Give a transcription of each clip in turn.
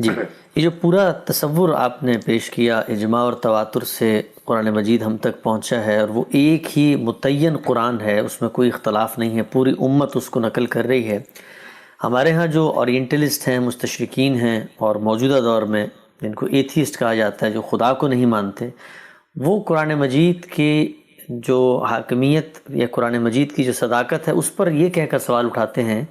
جی، یہ جو پورا تصور آپ نے پیش کیا اجماع اور تواتر سے قرآن مجید ہم تک پہنچا ہے، اور وہ ایک ہی متعین قرآن ہے، اس میں کوئی اختلاف نہیں ہے، پوری امت اس کو نقل کر رہی ہے۔ ہمارے ہاں جو اورینٹلسٹ ہیں، مستشرقین ہیں، اور موجودہ دور میں جن کو ایتھیسٹ کہا جاتا ہے، جو خدا کو نہیں مانتے، وہ قرآن مجید کی جو حاکمیت یا قرآن مجید کی جو صداقت ہے اس پر یہ کہہ کر سوال اٹھاتے ہیں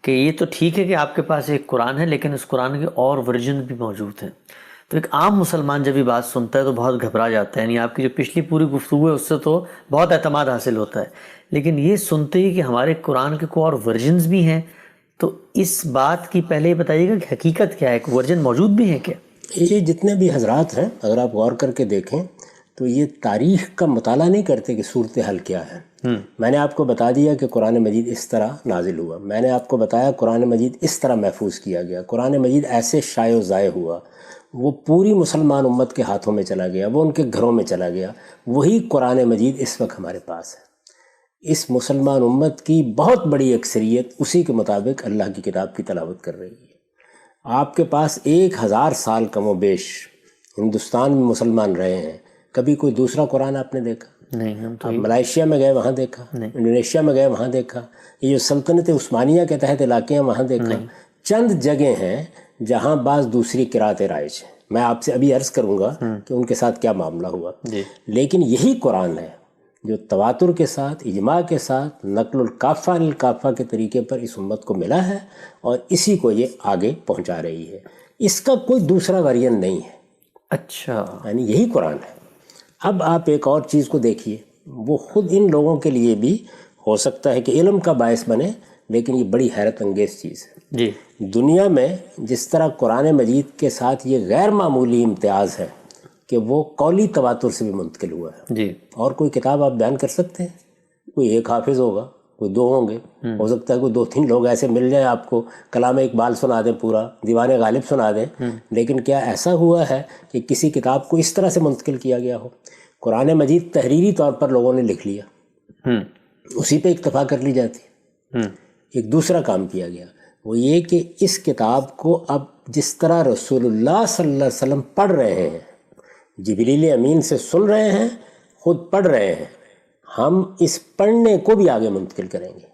کہ یہ تو ٹھیک ہے کہ آپ کے پاس ایک قرآن ہے، لیکن اس قرآن کے اور ورژن بھی موجود ہیں۔ تو ایک عام مسلمان جب یہ بات سنتا ہے تو بہت گھبرا جاتا ہے، یعنی آپ کی جو پچھلی پوری گفتگو ہے اس سے تو بہت اعتماد حاصل ہوتا ہے، لیکن یہ سنتے ہی کہ ہمارے قرآن کے کوئی اور ورژنز بھی ہیں، تو اس بات کی پہلے یہ بتائیے گا کہ حقیقت کیا ہے، کوئی ورژن موجود بھی ہے کیا؟ یہ جتنے بھی حضرات ہیں اگر آپ غور کر کے دیکھیں تو یہ تاریخ کا مطالعہ نہیں کرتے کہ صورتحال کیا ہے۔ میں نے آپ کو بتا دیا کہ قرآن مجید اس طرح نازل ہوا، میں نے آپ کو بتایا قرآن مجید اس طرح محفوظ کیا گیا، قرآن مجید ایسے شائع و ضائع ہوا، وہ پوری مسلمان امت کے ہاتھوں میں چلا گیا، وہ ان کے گھروں میں چلا گیا۔ وہی قرآن مجید اس وقت ہمارے پاس ہے۔ اس مسلمان امت کی بہت بڑی اکثریت اسی کے مطابق اللہ کی کتاب کی تلاوت کر رہی ہے۔ آپ کے پاس 1000 سال کم و بیش ہندوستان میں مسلمان رہے ہیں، کبھی کوئی دوسرا قرآن آپ نے دیکھا؟ نہیں، ہم تو آپ ملائیشیا میں گئے وہاں دیکھا، انڈونیشیا میں گئے وہاں دیکھا، یہ جو سلطنت عثمانیہ کے تحت علاقے ہیں وہاں دیکھا۔ چند جگہ ہیں جہاں بعض دوسری قرأتیں رائج ہیں، میں آپ سے ابھی عرض کروں گا کہ ان کے ساتھ کیا معاملہ ہوا، لیکن یہی قرآن ہے جو تواتر کے ساتھ، اجماع کے ساتھ، نقل الکافہ الکافہ کے طریقے پر اس امت کو ملا ہے، اور اسی کو یہ آگے پہنچا رہی ہے۔ اس کا کوئی دوسرا ورژن نہیں ہے۔ اچھا، یعنی یہی قرآن ہے۔ اب آپ ایک اور چیز کو دیکھیے، وہ خود ان لوگوں کے لیے بھی ہو سکتا ہے کہ علم کا باعث بنے، لیکن یہ بڑی حیرت انگیز چیز ہے۔ جی، دنیا میں جس طرح قرآن مجید کے ساتھ یہ غیر معمولی امتیاز ہے کہ وہ قولی تواتر سے بھی منتقل ہوا ہے۔ جی، اور کوئی کتاب آپ بیان کر سکتے ہیں؟ کوئی ایک حافظ ہوگا، کوئی 2 ہوں گے، ہو سکتا ہے کوئی 2-3 لوگ ایسے مل جائیں آپ کو کلام اقبال سنا دیں، پورا دیوان غالب سنا دیں، لیکن کیا ایسا ہوا ہے کہ کسی کتاب کو اس طرح سے منتقل کیا گیا ہو؟ قرآن مجید تحریری طور پر لوگوں نے لکھ لیا، اسی پہ اکتفا کر لی جاتی ہے۔ ایک دوسرا کام کیا گیا، وہ یہ کہ اس کتاب کو اب جس طرح رسول اللہ صلی اللہ علیہ وسلم پڑھ رہے ہیں، جبریل امین سے سن رہے ہیں، خود پڑھ رہے ہیں، ہم اس پڑھنے کو بھی آگے منتقل کریں گے۔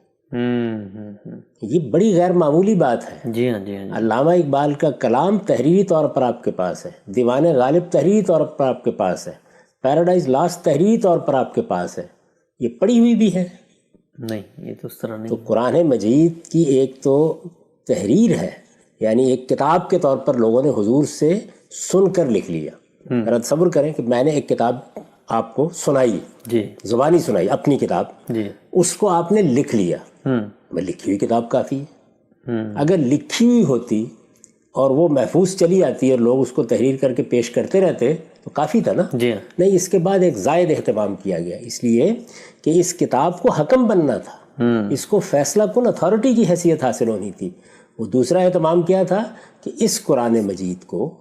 یہ بڑی غیر معمولی بات ہے۔ جی ہاں، جی ہاں، علامہ اقبال کا کلام تحریری طور پر آپ کے پاس ہے، دیوان غالب تحریری طور پر آپ کے پاس ہے، پیراڈائز لاسٹ تحریری طور پر آپ کے پاس ہے، یہ پڑھی ہوئی بھی ہے۔ نہیں، یہ تو اس طرح نہیں۔ تو قرآن مجید کی ایک تو تحریر ہے، یعنی ایک کتاب کے طور پر لوگوں نے حضور سے سن کر لکھ لیا۔ ذرا تصور کریں کہ میں نے ایک کتاب آپ کو سنائی، جی، زبانی سنائی، اپنی کتاب، جی، اس کو آپ نے لکھ لیا۔ میں لکھی ہوئی کتاب کافی ہے۔ اگر لکھی ہوئی ہوتی اور وہ محفوظ چلی آتی اور لوگ اس کو تحریر کر کے پیش کرتے رہتے تو کافی تھا نا۔ جی، نہیں، اس کے بعد ایک زائد اہتمام کیا گیا، اس لیے کہ اس کتاب کو حکم بننا تھا، اس کو فیصلہ کن اتھارٹی کی حیثیت حاصل ہونی تھی۔ وہ دوسرا اہتمام کیا تھا کہ اس قرآن مجید کو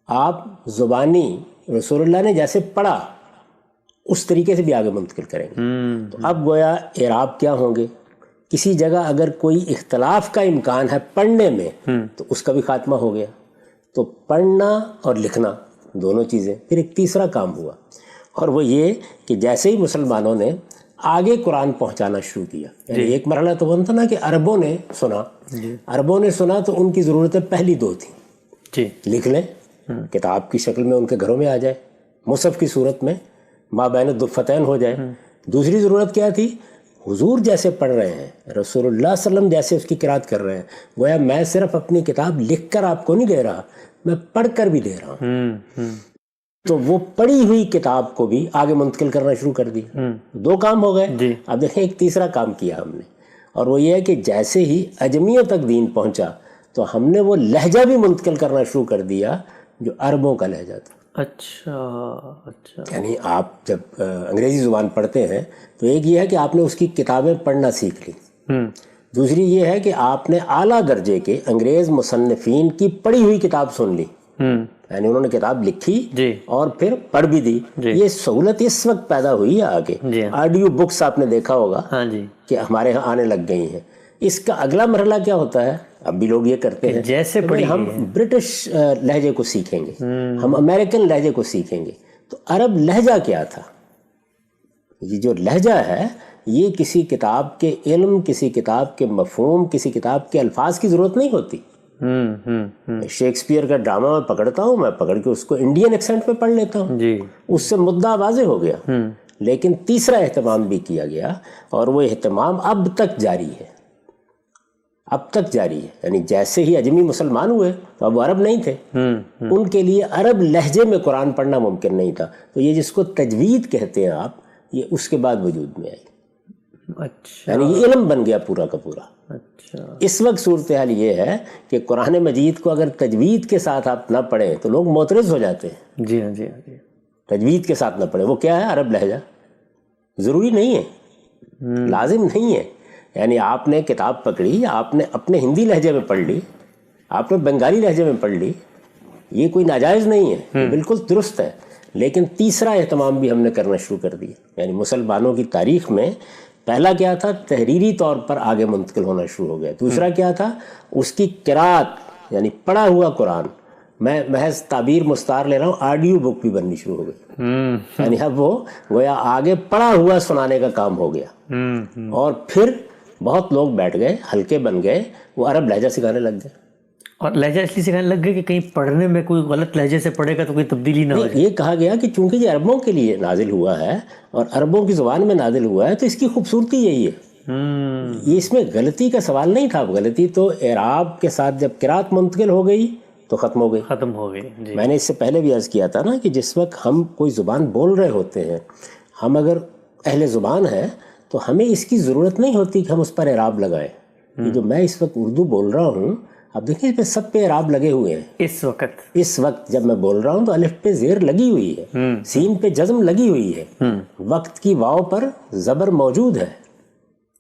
آپ زبانی رسول اللہ نے جیسے پڑھا اس طریقے سے بھی آگے منتقل کریں گے۔ تو اب گویا اعراب کیا ہوں گے، کسی جگہ اگر کوئی اختلاف کا امکان ہے پڑھنے میں تو اس کا بھی خاتمہ ہو گیا۔ تو پڑھنا اور لکھنا دونوں چیزیں۔ پھر ایک تیسرا کام ہوا، اور وہ یہ کہ جیسے ہی مسلمانوں نے آگے قرآن پہنچانا شروع کیا، یعنی ایک مرحلہ تو بنتا نا کہ عربوں نے سنا، عربوں نے سنا تو ان کی ضرورتیں پہلی 2 تھیں، جی، لکھ لیں، کتاب کی شکل میں ان کے گھروں میں آ جائے، مصحف کی صورت میں ما بین الدفتین ہو جائے۔ دوسری ضرورت کیا تھی؟ حضور جیسے پڑھ رہے ہیں، رسول اللہ صلی اللہ علیہ وسلم جیسے اس کی قرات کر رہے ہیں، گویا میں صرف اپنی کتاب لکھ کر آپ کو نہیں دے رہا، میں پڑھ کر بھی دے رہا ہوں۔ تو وہ پڑھی ہوئی کتاب کو بھی آگے منتقل کرنا شروع کر دیا۔ 2 کام ہو گئے۔ اب دیکھیں ایک تیسرا کام کیا ہم نے، اور وہ یہ ہے کہ جیسے ہی عجمیوں تک دین پہنچا تو ہم نے وہ لہجہ بھی منتقل کرنا شروع کر دیا جو عربوں کا لہجہ تھا۔ اچھا، یعنی آپ جب انگریزی زبان پڑھتے ہیں تو ایک یہ ہے کہ آپ نے اس کی کتابیں پڑھنا سیکھ لی، دوسری یہ ہے کہ آپ نے اعلیٰ درجے کے انگریز مصنفین کی پڑھی ہوئی کتاب سن لی، یعنی انہوں نے کتاب لکھی اور پھر پڑھ بھی دی۔ یہ سہولت اس وقت پیدا ہوئی ہے آگے، آڈیو بکس آپ نے دیکھا ہوگا کہ ہمارے ہاں آنے لگ گئی ہیں۔ اس کا اگلا مرحلہ کیا ہوتا ہے؟ اب بھی لوگ یہ کرتے ہیں جیسے کہ ہم برٹش لہجے کو سیکھیں گے، ہم امریکن لہجے کو سیکھیں گے. تو عرب لہجہ کیا تھا؟ یہ جو لہجہ ہے یہ کسی کتاب کے علم، کسی کتاب کے مفہوم، کسی کتاب کے الفاظ کی ضرورت نہیں ہوتی. شیکسپیئر کا ڈرامہ میں پکڑتا ہوں، میں پکڑ کے اس کو انڈین ایکسنٹ میں پڑھ لیتا ہوں، اس سے مدعا واضح ہو گیا. لیکن تیسرا اہتمام بھی کیا گیا، اور وہ اہتمام اب تک جاری ہے، اب تک جاری ہے. یعنی جیسے ہی عجمی مسلمان ہوئے تو اب وہ عرب نہیں تھے، ان کے لیے عرب لہجے میں قرآن پڑھنا ممکن نہیں تھا. تو یہ جس کو تجوید کہتے ہیں آپ، یہ اس کے بعد وجود میں آئی. اچھا، یعنی یہ علم بن گیا پورا کا پورا. اچھا، اس وقت صورتحال یہ ہے کہ قرآن مجید کو اگر تجوید کے ساتھ آپ نہ پڑھیں تو لوگ معترض ہو جاتے ہیں. جی ہاں، جی ہاں، جی. تجوید کے ساتھ نہ پڑھیں، وہ کیا ہے؟ عرب لہجہ. ضروری نہیں ہے، لازم نہیں ہے. یعنی آپ نے کتاب پکڑی، آپ نے اپنے ہندی لہجے میں پڑھ لی، آپ نے بنگالی لہجے میں پڑھ لی، یہ کوئی ناجائز نہیں ہے، بالکل درست ہے. لیکن تیسرا اہتمام بھی ہم نے کرنا شروع کر دیا. یعنی مسلمانوں کی تاریخ میں پہلا کیا تھا؟ تحریری طور پر آگے منتقل ہونا شروع ہو گیا. دوسرا کیا تھا؟ اس کی قرات، یعنی پڑھا ہوا قرآن. میں محض تعبیر مستعار لے رہا ہوں، آڈیو بک بھی بننی شروع ہو گئی. یعنی اب وہ گویا آگے پڑھا ہوا سنانے کا کام ہو گیا. اور پھر بہت لوگ بیٹھ گئے، ہلکے بن گئے، وہ عرب لہجہ سکھانے لگ گئے. اور لہجہ اس لیے سکھانے لگ گئے کہ کہیں پڑھنے میں کوئی غلط لہجے سے پڑھے گا تو کوئی تبدیلی نہ ہو جائے. یہ کہا گیا کہ چونکہ یہ عربوں کے لیے نازل ہوا ہے اور عربوں کی زبان میں نازل ہوا ہے تو اس کی خوبصورتی یہی ہے. یہ اس میں غلطی کا سوال نہیں تھا. غلطی تو اعراب کے ساتھ جب قرات منتقل ہو گئی تو ختم ہو گئی. ختم ہو گئی. جی. میں نے اس سے پہلے بھی عرض کیا تھا نا کہ جس وقت ہم کوئی زبان بول رہے ہوتے ہیں، ہم اگر اہل زبان ہیں تو ہمیں اس کی ضرورت نہیں ہوتی کہ ہم اس پر اعراب لگائیں. یہ جو میں اس وقت اردو بول رہا ہوں، اب دیکھیں اس پہ سب پہ اعراب لگے ہوئے ہیں. اس وقت جب میں بول رہا ہوں تو الف پہ زیر لگی ہوئی ہے، سین پہ جزم لگی ہوئی ہے، وقت کی واو پر زبر موجود ہے،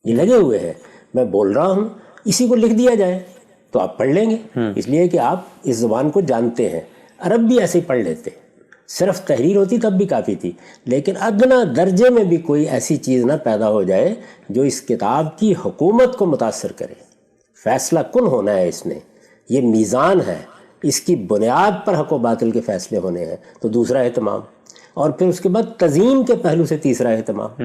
یہ لگے ہوئے ہیں. میں بول رہا ہوں، اسی کو لکھ دیا جائے تو آپ پڑھ لیں گے، اس لیے کہ آپ اس زبان کو جانتے ہیں. عرب بھی ایسے ہی پڑھ لیتے، صرف تحریر ہوتی تب بھی کافی تھی. لیکن ادنا درجے میں بھی کوئی ایسی چیز نہ پیدا ہو جائے جو اس کتاب کی حکومت کو متاثر کرے. فیصلہ کن ہونا ہے اس نے، یہ میزان ہے، اس کی بنیاد پر حق و باطل کے فیصلے ہونے ہیں. تو دوسرا اہتمام، اور پھر اس کے بعد تزئین کے پہلو سے تیسرا اہتمام،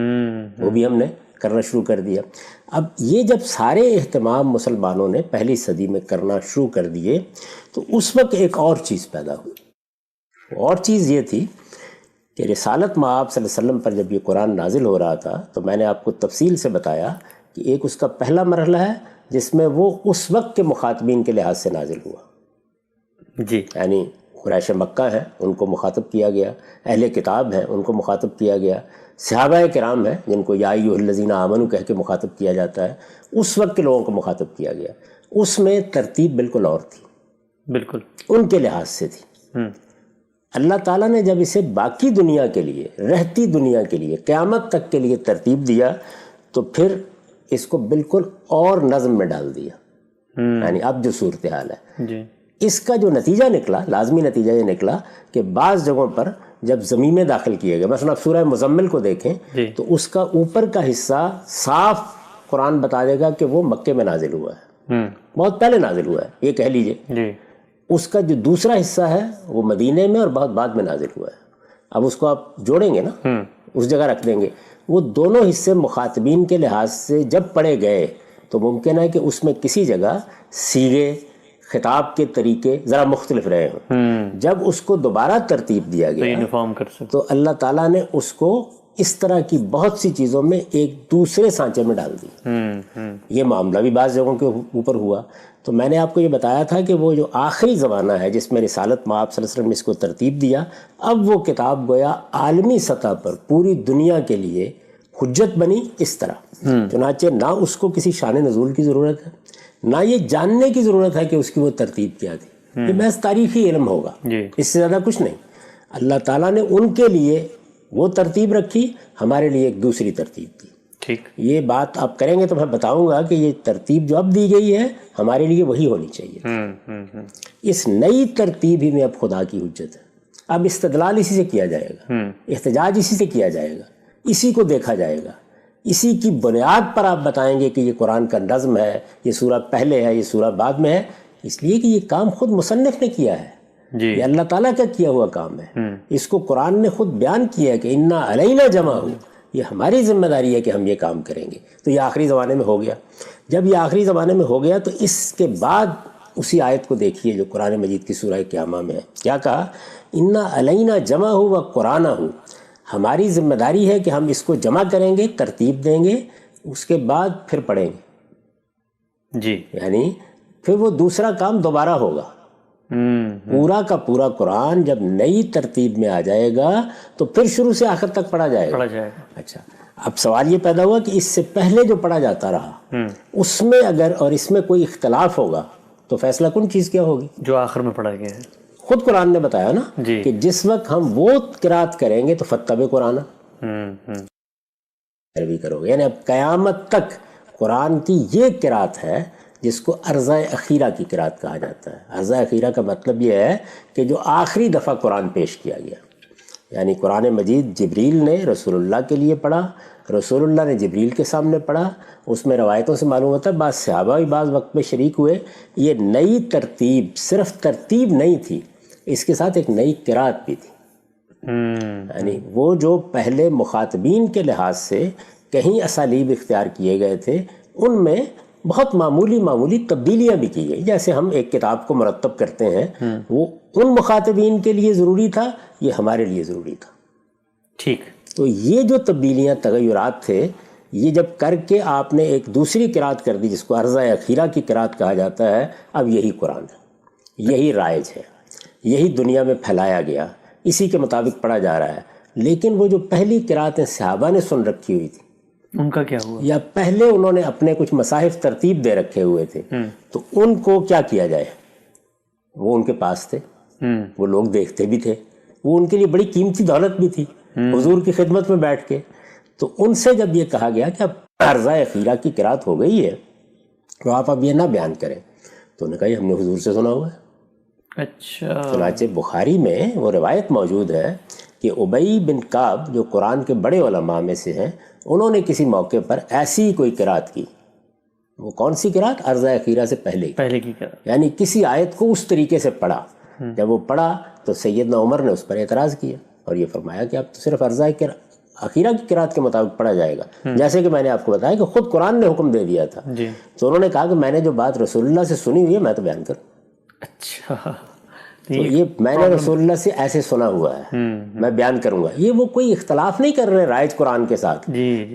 وہ بھی ہم نے کرنا شروع کر دیا. اب یہ جب سارے اہتمام مسلمانوں نے پہلی صدی میں کرنا شروع کر دیے تو اس وقت ایک اور چیز پیدا ہوئی. اور چیز یہ تھی کہ رسالت مآب صلی اللہ علیہ وسلم پر جب یہ قرآن نازل ہو رہا تھا تو میں نے آپ کو تفصیل سے بتایا کہ ایک اس کا پہلا مرحلہ ہے جس میں وہ اس وقت کے مخاطبین کے لحاظ سے نازل ہوا. جی. یعنی قریش مکہ ہیں، ان کو مخاطب کیا گیا، اہل کتاب ہیں، ان کو مخاطب کیا گیا، صحابہ کرام ہیں جن کو یا ایھا الذین آمنوا کہہ کے مخاطب کیا جاتا ہے، اس وقت کے لوگوں کو مخاطب کیا گیا. اس میں ترتیب بالکل اور تھی، بالکل ان کے لحاظ سے تھی. اللہ تعالیٰ نے جب اسے باقی دنیا کے لیے، رہتی دنیا کے لیے، قیامت تک کے لیے ترتیب دیا تو پھر اس کو بالکل اور نظم میں ڈال دیا. یعنی اب جو صورتحال ہے، جی، اس کا جو نتیجہ نکلا، لازمی نتیجہ یہ نکلا کہ بعض جگہوں پر جب ضمیمیں داخل کیے گئے، مثلا آپ سورہ مزمل کو دیکھیں تو اس کا اوپر کا حصہ صاف قرآن بتا دے گا کہ وہ مکے میں نازل ہوا ہے، بہت پہلے نازل ہوا ہے، یہ کہہ لیجئے. جی. اس کا جو دوسرا حصہ ہے وہ مدینے میں اور بہت بعد میں نازل ہوا ہے. اب اس کو آپ جوڑیں گے نا، اس جگہ رکھ دیں گے. وہ دونوں حصے مخاطبین کے لحاظ سے جب پڑھے گئے تو ممکن ہے کہ اس میں کسی جگہ صیغے، خطاب کے طریقے ذرا مختلف رہے ہوں. جب اس کو دوبارہ ترتیب دیا گیا یونیفارم کر سکتے تو اللہ تعالیٰ نے اس کو اس طرح کی بہت سی چیزوں میں ایک دوسرے سانچے میں ڈال دی. یہ معاملہ بھی بعض جگہوں کے اوپر ہوا. تو میں نے آپ کو یہ بتایا تھا کہ وہ جو آخری زمانہ ہے جس میں رسالت مآب صلی اللہ علیہ وسلم نے اس کو ترتیب دیا، اب وہ کتاب گویا عالمی سطح پر پوری دنیا کے لیے حجت بنی. اس طرح چنانچہ نہ اس کو کسی شان نزول کی ضرورت ہے، نہ یہ جاننے کی ضرورت ہے کہ اس کی وہ ترتیب کیا تھی. یہ محض تاریخی علم ہوگا، اس سے زیادہ کچھ نہیں. اللہ تعالیٰ نے ان کے لیے وہ ترتیب رکھی، ہمارے لیے ایک دوسری ترتیب دی. ٹھیک. یہ بات آپ کریں گے تو میں بتاؤں گا کہ یہ ترتیب جو اب دی گئی ہے ہمارے لیے وہی ہونی چاہیے. اس نئی ترتیب ہی میں اب خدا کی حجت ہے. اب استدلال اسی سے کیا جائے گا، احتجاج اسی سے کیا جائے گا، اسی کو دیکھا جائے گا، اسی کی بنیاد پر آپ بتائیں گے کہ یہ قرآن کا نظم ہے، یہ سورہ پہلے ہے، یہ سورہ بعد میں ہے، اس لیے کہ یہ کام خود مصنف نے کیا ہے، جی یہ اللہ تعالیٰ کا کیا ہوا کام ہے۔ اس کو قرآن نے خود بیان کیا ہے کہ انا علینا جمع ہو، یہ ہماری ذمہ داری ہے کہ ہم یہ کام کریں گے۔ تو یہ آخری زمانے میں ہو گیا۔ جب یہ آخری زمانے میں ہو گیا تو اس کے بعد اسی آیت کو دیکھیے جو قرآن مجید کی سورہ قیامہ میں ہے، کیا کہا؟ انا علینا جمع ہو و قرآن ہو، ہماری ذمہ داری ہے کہ ہم اس کو جمع کریں گے، ترتیب دیں گے، اس کے بعد پھر پڑھیں گے، جی یعنی پھر وہ دوسرا کام دوبارہ ہوگا۔ پورا کا پورا قرآن جب نئی ترتیب میں آ جائے گا تو پھر شروع سے آخر تک پڑھا جائے گا۔ اچھا، اب سوال یہ پیدا ہوا کہ اس سے پہلے جو پڑھا جاتا رہا اس میں اگر اور اس میں کوئی اختلاف ہوگا تو فیصلہ کن چیز کیا ہوگی؟ جو آخر میں پڑھا گیا ہے۔ خود قرآن نے بتایا نا جی کہ جس وقت ہم وہ قرات کریں گے تو فتب قرآن عربی کرو گے، یعنی اب قیامت تک قرآن کی یہ قرات ہے جس کو عرضہ اخیرہ کی قرات کہا جاتا ہے۔ عرضہ اخیرہ کا مطلب یہ ہے کہ جو آخری دفعہ قرآن پیش کیا گیا، یعنی قرآن مجید جبریل نے رسول اللہ کے لیے پڑھا، رسول اللہ نے جبریل کے سامنے پڑھا۔ اس میں روایتوں سے معلوم ہوتا ہے بعض صحابہ بھی بعض وقت میں شریک ہوئے۔ یہ نئی ترتیب صرف ترتیب نہیں تھی، اس کے ساتھ ایک نئی قرات بھی تھی۔ یعنی وہ جو پہلے مخاطبین کے لحاظ سے کہیں اسالیب اختیار کیے گئے تھے ان میں بہت معمولی تبدیلیاں بھی کی گئی۔ جیسے ہم ایک کتاب کو مرتب کرتے ہیں، وہ ان مخاطبین کے لیے ضروری تھا، یہ ہمارے لیے ضروری تھا۔ ٹھیک، تو یہ جو تبدیلیاں تغیرات تھے، یہ جب کر کے آپ نے ایک دوسری قرات کر دی جس کو عرضہ اخیرہ کی قرات کہا جاتا ہے، اب یہی قرآن ہے، یہی رائج ہے، یہی دنیا میں پھیلایا گیا، اسی کے مطابق پڑھا جا رہا ہے۔ لیکن وہ جو پہلی قراتیں صحابہ نے سن رکھی ہوئی تھی، ان کا کیا ہوا؟ یا پہلے انہوں نے اپنے کچھ مصاحف ترتیب دے رکھے ہوئے تھے، تو ان کو کیا کیا جائے؟ وہ ان کے پاس تھے، وہ لوگ دیکھتے بھی تھے، وہ ان کے لیے بڑی قیمتی دولت بھی تھی حضور کی خدمت میں بیٹھ کے۔ تو ان سے جب یہ کہا گیا کہ اب عرضہ اخیرہ کی قرات ہو گئی ہے تو آپ اب یہ نہ بیان کریں، تو انہوں نے کہا یہ ہم نے حضور سے سنا ہوا ہے۔ اچھا، چنانچہ بخاری میں وہ روایت موجود ہے کہ ابی بن کعب جو قرآن کے بڑے علماء میں سے ہیں، انہوں نے کسی موقع پر ایسی کوئی قرات کی۔ وہ کون سی قرات؟ عرضہ اخیرہ سے پہلے کی قرات، یعنی کسی آیت کو اس طریقے سے پڑھا۔ جب وہ پڑھا تو سیدنا عمر نے اس پر اعتراض کیا اور یہ فرمایا کہ اب تو صرف عرضہ اخیرہ کی قرات کے مطابق پڑھا جائے گا، جیسے کہ میں نے آپ کو بتایا کہ خود قرآن نے حکم دے دیا تھا۔ تو انہوں نے کہا کہ میں نے جو بات رسول اللہ سے سنی ہوئی ہے میں تو بیان کروں۔ اچھا، تو یہ میں نے رسول اللہ سے ایسے سنا ہوا ہے، میں بیان کروں گا۔ یہ وہ کوئی اختلاف نہیں کر رہے رائج قرآن کے ساتھ،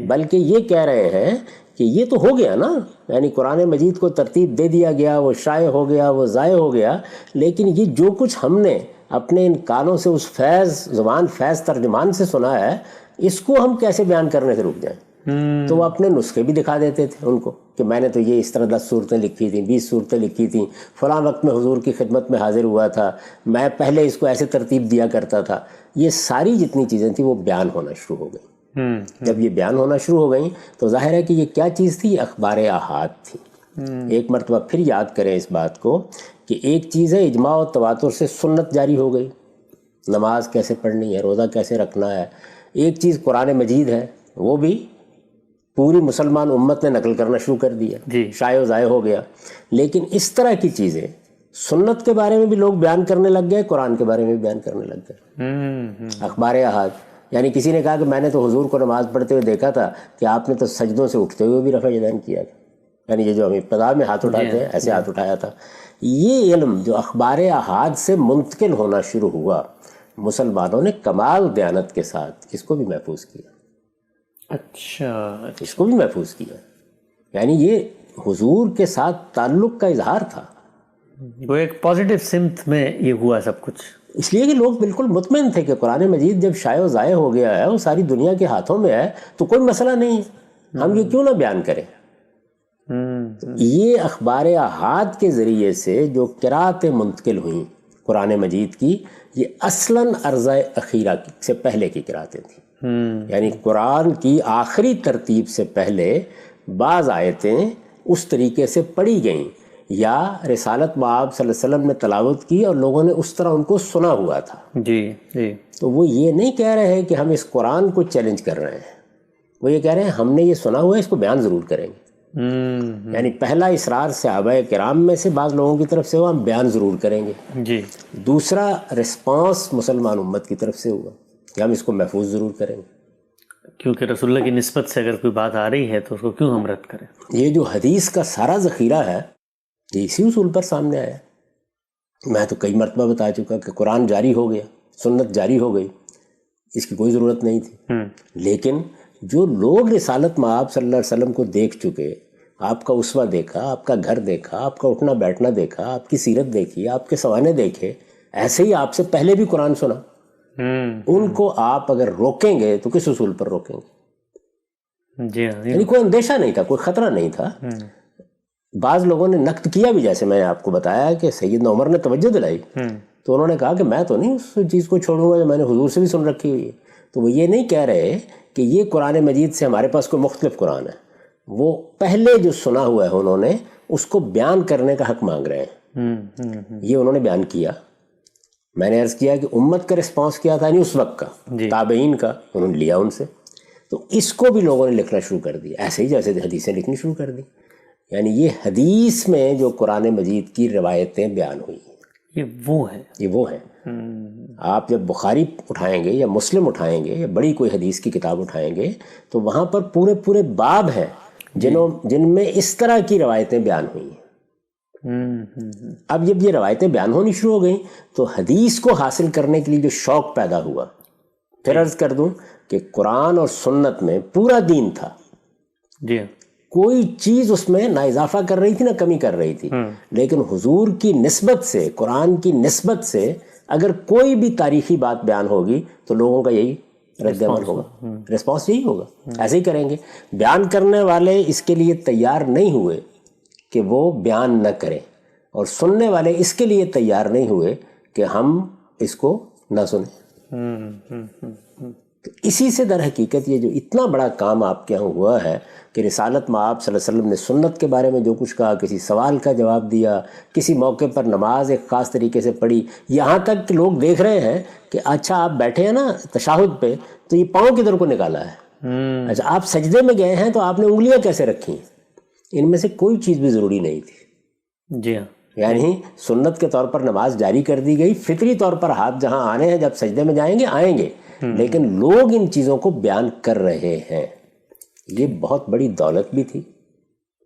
بلکہ یہ کہہ رہے ہیں کہ یہ تو ہو گیا نا، یعنی قرآن مجید کو ترتیب دے دیا گیا، وہ شائع ہو گیا، وہ ضائع ہو گیا، لیکن یہ جو کچھ ہم نے اپنے ان کانوں سے اس زبان فیض ترجمان سے سنا ہے، اس کو ہم کیسے بیان کرنے سے رک جائیں؟ تو وہ اپنے نسخے بھی دکھا دیتے تھے ان کو کہ میں نے تو یہ اس طرح 10 صورتیں لکھی تھیں، 20 صورتیں لکھی تھیں، فلاں وقت میں حضور کی خدمت میں حاضر ہوا تھا، میں پہلے اس کو ایسے ترتیب دیا کرتا تھا۔ یہ ساری جتنی چیزیں تھیں وہ بیان ہونا شروع ہو گئیں۔ جب یہ بیان ہونا شروع ہو گئیں تو ظاہر ہے کہ یہ کیا چیز تھی؟ اخبار احاد تھی۔ ایک مرتبہ پھر یاد کریں اس بات کو کہ ایک چیز ہے اجماع و تواتر سے سنت جاری ہو گئی، نماز کیسے پڑھنی ہے، روزہ کیسے رکھنا ہے۔ ایک چیز قرآن مجید ہے، وہ بھی پوری مسلمان امت نے نقل کرنا شروع کر دیا، شائع و ضائع ہو گیا۔ لیکن اس طرح کی چیزیں سنت کے بارے میں بھی لوگ بیان کرنے لگ گئے، قرآن کے بارے میں بھی بیان کرنے لگ گئے۔ اخبار احاد، یعنی کسی نے کہا کہ میں نے تو حضور کو نماز پڑھتے ہوئے دیکھا تھا کہ آپ نے تو سجدوں سے اٹھتے ہوئے بھی رفع یدین کیا تھا، یعنی یہ جو ہم ابتدا میں ہاتھ اٹھاتے ہیں ایسے ہاتھ اٹھایا تھا۔ یہ علم جو اخبار احاد سے منتقل ہونا شروع ہوا، مسلمانوں نے کمال دیانت کے ساتھ اس کو بھی محفوظ کیا۔ اچھا، اس کو بھی محفوظ کیا، یعنی یہ حضور کے ساتھ تعلق کا اظہار تھا۔ وہ ایک پازیٹیو سمت میں یہ ہوا سب کچھ، اس لیے کہ لوگ بالکل مطمئن تھے کہ قرآن مجید جب شائع و ضائع ہو گیا ہے، وہ ساری دنیا کے ہاتھوں میں ہے، تو کوئی مسئلہ نہیں ہے، ہم یہ کیوں نہ بیان کریں۔ یہ اخبار احاد کے ذریعے سے جو قراتیں منتقل ہوئیں قرآن مجید کی، یہ اصلاً عرضہ اخیرہ سے پہلے کی قراتیں تھیں۔ یعنی قرآن کی آخری ترتیب سے پہلے بعض آیتیں اس طریقے سے پڑھی گئیں یا رسالت مآب صلی اللہ علیہ وسلم نے تلاوت کی اور لوگوں نے اس طرح ان کو سنا ہوا تھا۔ جی۔ تو وہ یہ نہیں کہہ رہے کہ ہم اس قرآن کو چیلنج کر رہے ہیں، وہ یہ کہہ رہے ہیں ہم نے یہ سنا ہوا ہے، اس کو بیان ضرور کریں گے. یعنی پہلا اصرار صحابہ کرام میں سے بعض لوگوں کی طرف سے ہوا، ہم بیان ضرور کریں گے. جی. دوسرا رسپانس مسلمان امت کی طرف سے ہوا کہ ہم اس کو محفوظ ضرور کریں گے. کیونکہ رسول اللہ کی نسبت سے اگر کوئی بات آ رہی ہے تو اس کو کیوں ہم رد کریں. یہ جو حدیث کا سارا ذخیرہ ہے یہ اسی اصول پر سامنے آیا. میں تو کئی مرتبہ بتا چکا کہ قرآن جاری ہو گیا، سنت جاری ہو گئی، اس کی کوئی ضرورت نہیں تھی. لیکن جو لوگ رسالت مآب صلی اللہ علیہ وسلم کو دیکھ چکے، آپ کا اسوہ دیکھا، آپ کا گھر دیکھا، آپ کا اٹھنا بیٹھنا دیکھا، آپ کی سیرت دیکھی، آپ کے سوانے دیکھے، ایسے ہی آپ سے پہلے بھی قرآن سنا، ان کو آپ اگر روکیں گے تو کس اصول پر روکیں گے؟ جی ہاں. یعنی کوئی اندیشہ نہیں تھا، کوئی خطرہ نہیں تھا. بعض لوگوں نے نقد کیا بھی، جیسے میں نے آپ کو بتایا کہ سیدنا عمر نے توجہ دلائی تو انہوں نے کہا کہ میں تو نہیں اس چیز کو چھوڑوں گا جو میں نے حضور سے بھی سن رکھی ہوئی ہے. تو وہ یہ نہیں کہہ رہے کہ یہ قرآن مجید سے ہمارے پاس کوئی مختلف قرآن ہے، وہ پہلے جو سنا ہوا ہے انہوں نے اس کو بیان کرنے کا حق مانگ رہے ہیں. یہ انہوں نے بیان کیا. میں نے عرض کیا کہ امت کا رسپانس کیا تھا، یعنی اس وقت کا تابعین کا، انہوں نے لیا ان سے. تو اس کو بھی لوگوں نے لکھنا شروع کر دیا، ایسے ہی جیسے حدیثیں لکھنی شروع کر دی. یعنی یہ حدیث میں جو قرآن مجید کی روایتیں بیان ہوئی ہیں یہ وہ ہیں. آپ جب بخاری اٹھائیں گے یا مسلم اٹھائیں گے یا بڑی کوئی حدیث کی کتاب اٹھائیں گے تو وہاں پر پورے باب ہیں جن میں اس طرح کی روایتیں بیان ہوئی ہیں. اب جب یہ روایتیں بیان ہونی شروع ہو گئیں تو حدیث کو حاصل کرنے کے لیے جو شوق پیدا ہوا، پھر عرض کر دوں کہ قرآن اور سنت میں پورا دین تھا. جی. کوئی چیز اس میں نہ اضافہ کر رہی تھی نہ کمی کر رہی تھی. لیکن حضور کی نسبت سے، قرآن کی نسبت سے اگر کوئی بھی تاریخی بات بیان ہوگی تو لوگوں کا یہی رد عمل ہوگا، رسپانس یہی ہوگا، ایسے ہی کریں گے. بیان کرنے والے اس کے لیے تیار نہیں ہوئے کہ وہ بیان نہ کریں، اور سننے والے اس کے لیے تیار نہیں ہوئے کہ ہم اس کو نہ سنیں. تو اسی سے در حقیقت یہ جو اتنا بڑا کام آپ کے یہاں ہوا ہے کہ رسالت مآب صلی اللہ علیہ وسلم نے سنت کے بارے میں جو کچھ کہا، کسی سوال کا جواب دیا، کسی موقع پر نماز ایک خاص طریقے سے پڑھی، یہاں تک کہ لوگ دیکھ رہے ہیں کہ اچھا آپ بیٹھے ہیں نا تشہد پہ تو یہ پاؤں کدھر کو نکالا ہے، اچھا آپ سجدے میں گئے ہیں تو آپ نے انگلیاں کیسے رکھی ہیں. ان میں سے کوئی چیز بھی ضروری نہیں تھی. جی ہاں. یعنی سنت کے طور پر نماز جاری کر دی گئی، فطری طور پر ہاتھ جہاں آنے ہیں جب سجدے میں جائیں گے آئیں گے، لیکن لوگ ان چیزوں کو بیان کر رہے ہیں. یہ بہت بڑی دولت بھی تھی،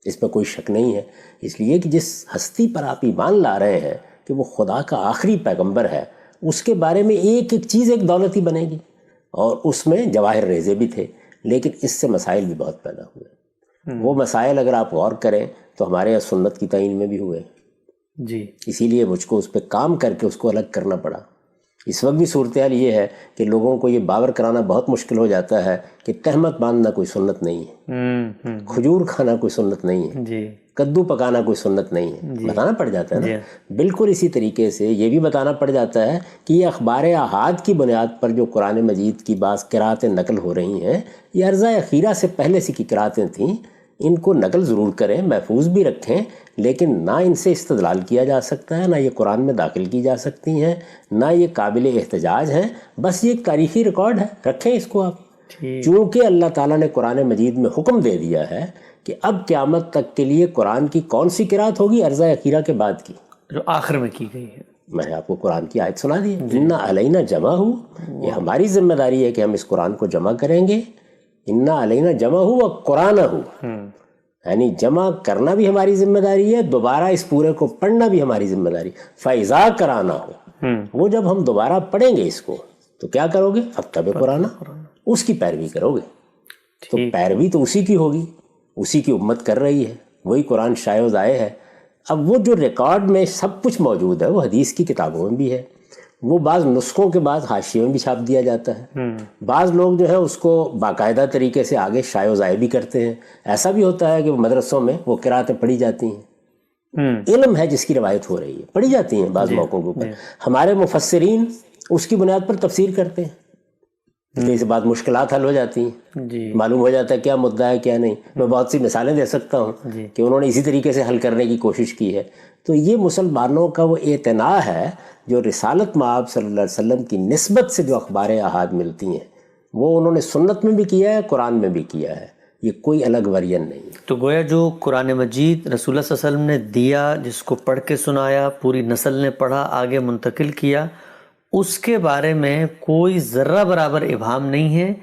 اس میں کوئی شک نہیں ہے. اس لیے کہ جس ہستی پر آپ ایمان لا رہے ہیں کہ وہ خدا کا آخری پیغمبر ہے، اس کے بارے میں ایک ایک چیز ایک دولت ہی بنے گی. اور اس میں جواہر ریزے بھی تھے، لیکن اس سے مسائل بھی بہت پیدا ہوئے. وہ مسائل اگر آپ غور کریں تو ہمارے یہاں سنت کی تعین میں بھی ہوئے. جی. اسی لیے مجھ کو اس پہ کام کر کے اس کو الگ کرنا پڑا. اس وقت بھی صورتحال یہ ہے کہ لوگوں کو یہ باور کرانا بہت مشکل ہو جاتا ہے کہ تہمت باندھنا کوئی سنت نہیں ہے، کھجور کھانا کوئی سنت نہیں ہے، کدو پکانا کوئی سنت نہیں ہے. بتانا پڑ جاتا ہے نا. بالکل اسی طریقے سے یہ بھی بتانا پڑ جاتا ہے کہ یہ اخبار احاد کی بنیاد پر جو قرآن مجید کی بعض قراتیں نقل ہو رہی ہیں، یہ عرضہ اخیرہ سے پہلے سے کی قراتیں تھیں. ان کو نقل ضرور کریں، محفوظ بھی رکھیں، لیکن نہ ان سے استدلال کیا جا سکتا ہے، نہ یہ قرآن میں داخل کی جا سکتی ہیں، نہ یہ قابل احتجاج ہیں. بس یہ ایک تاریخی ریکارڈ ہے، رکھیں اس کو آپ. چونکہ اللہ تعالیٰ نے قرآن مجید میں حکم دے دیا ہے کہ اب قیامت تک کے لیے قرآن کی کون سی قرات ہوگی؟ عرضہ اخیرہ کے بعد کی جو آخر میں کی گئی ہے. میں نے آپ کو قرآن کی آیت سنا دی، اِنَّا عَلَيْنَا جَمْعَهُ. یہ ہماری ذمہ داری ہے کہ ہم اس قرآن کو جمع کریں گے. اِنَّا عَلَيْنَا جَمْعَهُ وَقُرْآنَهُ، یعنی جمع کرنا بھی ہماری ذمہ داری ہے، دوبارہ اس پورے کو پڑھنا بھی ہماری ذمہ داری. فَإِذَا قَرَأْنَاهُ، وہ جب ہم دوبارہ پڑھیں گے اس کو تو کیا کرو گے؟ فَاتَّبِعْ قُرْآنَهُ، اس کی پیروی کرو گے. تو پیروی تو اسی کی ہوگی، اسی کی امت کر رہی ہے، وہی قرآن شائع و ضائع ہے. اب وہ جو ریکارڈ میں سب کچھ موجود ہے وہ حدیث کی کتابوں میں بھی ہے، وہ بعض نسخوں کے بعد حاشیے میں بھی چھاپ دیا جاتا ہے. بعض لوگ جو ہے اس کو باقاعدہ طریقے سے آگے شائع و ضائع بھی کرتے ہیں. ایسا بھی ہوتا ہے کہ مدرسوں میں وہ قراتیں پڑھی جاتی ہیں، علم ہے جس کی روایت ہو رہی ہے، پڑھی جاتی ہیں بعض موقعوں کے اوپر. ہمارے مفسرین اس کی بنیاد پر تفسیر کرتے ہیں، اس بعد مشکلات حل ہو جاتی ہیں، معلوم ہو جاتا ہے کیا مدعا ہے کیا نہیں. میں بہت سی مثالیں دے سکتا ہوں کہ انہوں نے اسی طریقے سے حل کرنے کی کوشش کی ہے. تو یہ مسلمانوں کا وہ اعتناء ہے جو رسالت مآب صلی اللہ علیہ وسلم کی نسبت سے جو اخبار احاد ملتی ہیں، وہ انہوں نے سنت میں بھی کیا ہے، قرآن میں بھی کیا ہے، یہ کوئی الگ ورژن نہیں ہے۔ تو گویا جو قرآن مجید رسول اللہ صلی اللہ علیہ وسلم نے دیا، جس کو پڑھ کے سنایا، پوری نسل نے پڑھا، آگے منتقل کیا، اس کے بارے میں کوئی ذرہ برابر ابہام نہیں ہے،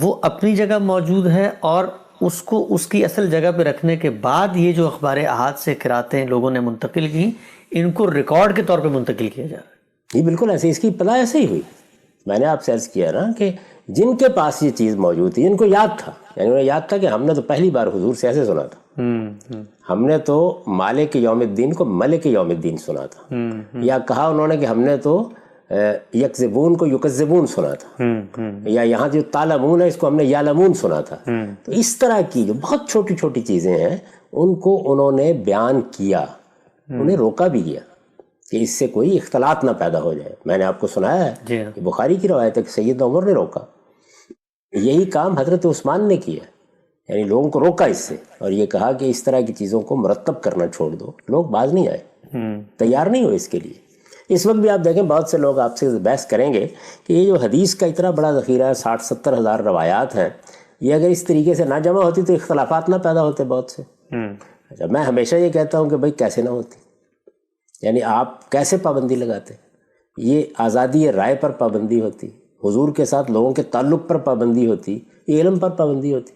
وہ اپنی جگہ موجود ہے، اور اس کو اس کی اصل جگہ پہ رکھنے کے بعد یہ جو اخبار احاد سے قراتیں لوگوں نے منتقل کی، ان کو ریکارڈ کے طور پہ منتقل کیا جا رہا ہے۔ یہ بالکل ایسے، اس کی ابتدا ایسے ہی ہوئی۔ میں نے آپ سے عرض کیا نا کہ جن کے پاس یہ چیز موجود تھی، ان کو یاد تھا، یعنی انہیں یاد تھا کہ ہم نے تو پہلی بار حضور سے ایسے سنا تھا، ہم نے تو مالک یوم الدین کو ملک یوم الدین سنا تھا، یا کہا انہوں نے کہ ہم نے تو یکذبون کو یکذبون سنا تھا، یا یہاں جو تعلمون ہے اس کو ہم نے یعلمون سنا تھا۔ تو اس طرح کی جو بہت چھوٹی چھوٹی چیزیں ہیں ان کو انہوں نے بیان کیا، انہیں روکا بھی گیا کہ اس سے کوئی اختلاط نہ پیدا ہو جائے۔ میں نے آپ کو سنایا ہے کہ بخاری کی روایت ہے کہ سیدنا عمر نے روکا، یہی کام حضرت عثمان نے کیا، یعنی لوگوں کو روکا اس سے، اور یہ کہا کہ اس طرح کی چیزوں کو مرتب کرنا چھوڑ دو۔ لوگ باز نہیں آئے، تیار نہیں ہوئے اس کے لیے۔ اس وقت بھی آپ دیکھیں بہت سے لوگ آپ سے بحث کریں گے کہ یہ جو حدیث کا اتنا بڑا ذخیرہ ہے، 60-70 ہزار روایات ہیں، یہ اگر اس طریقے سے نہ جمع ہوتی تو اختلافات نہ پیدا ہوتے بہت سے۔ اچھا، میں ہمیشہ یہ کہتا ہوں کہ بھائی کیسے نہ ہوتی، یعنی آپ کیسے پابندی لگاتے؟ یہ آزادی رائے پر پابندی ہوتی، حضور کے ساتھ لوگوں کے تعلق پر پابندی ہوتی، یہ علم پر پابندی ہوتی،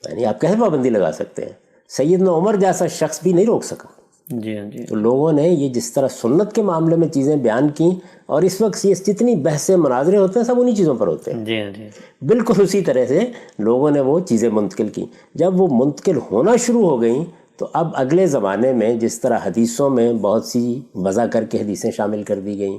یعنی آپ کیسے پابندی لگا سکتے ہیں؟ سیدنا عمر جیسا شخص بھی نہیں روک سکا۔ جی ہاں جی۔ تو لوگوں نے یہ جس طرح سنت کے معاملے میں چیزیں بیان کی، اور اس وقت یہ جتنی بحثیں مناظرے ہوتے ہیں سب انہی چیزوں پر ہوتے ہیں، جی ہاں جی۔ بالکل اسی طرح سے لوگوں نے وہ چیزیں منتقل کی۔ جب وہ منتقل ہونا شروع ہو گئیں تو اب اگلے زمانے میں جس طرح حدیثوں میں بہت سی وضع کر کے حدیثیں شامل کر دی گئیں،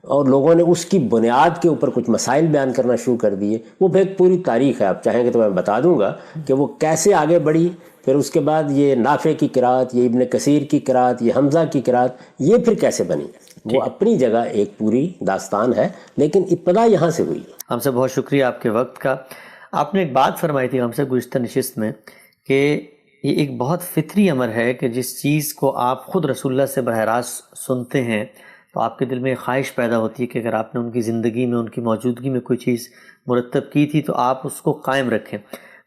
اور لوگوں نے اس کی بنیاد کے اوپر کچھ مسائل بیان کرنا شروع کر دیے، وہ بھی ایک پوری تاریخ ہے، آپ چاہیں گے تو میں بتا دوں گا کہ وہ کیسے آگے بڑھی۔ پھر اس کے بعد یہ نافع کی قرات، یہ ابن کثیر کی قرات، یہ حمزہ کی قرات، یہ پھر کیسے بنی، وہ اپنی جگہ ایک پوری داستان ہے، لیکن ابتدا یہاں سے ہوئی۔ ہم سے بہت شکریہ آپ کے وقت کا۔ آپ نے ایک بات فرمائی تھی ہم سے گزشتہ نشست میں کہ یہ ایک بہت فطری امر ہے کہ جس چیز کو آپ خود رسول اللہ سے براہ راست سنتے ہیں تو آپ کے دل میں ایک خواہش پیدا ہوتی ہے کہ اگر آپ نے ان کی زندگی میں، ان کی موجودگی میں کوئی چیز مرتب کی تھی تو آپ اس کو قائم رکھیں۔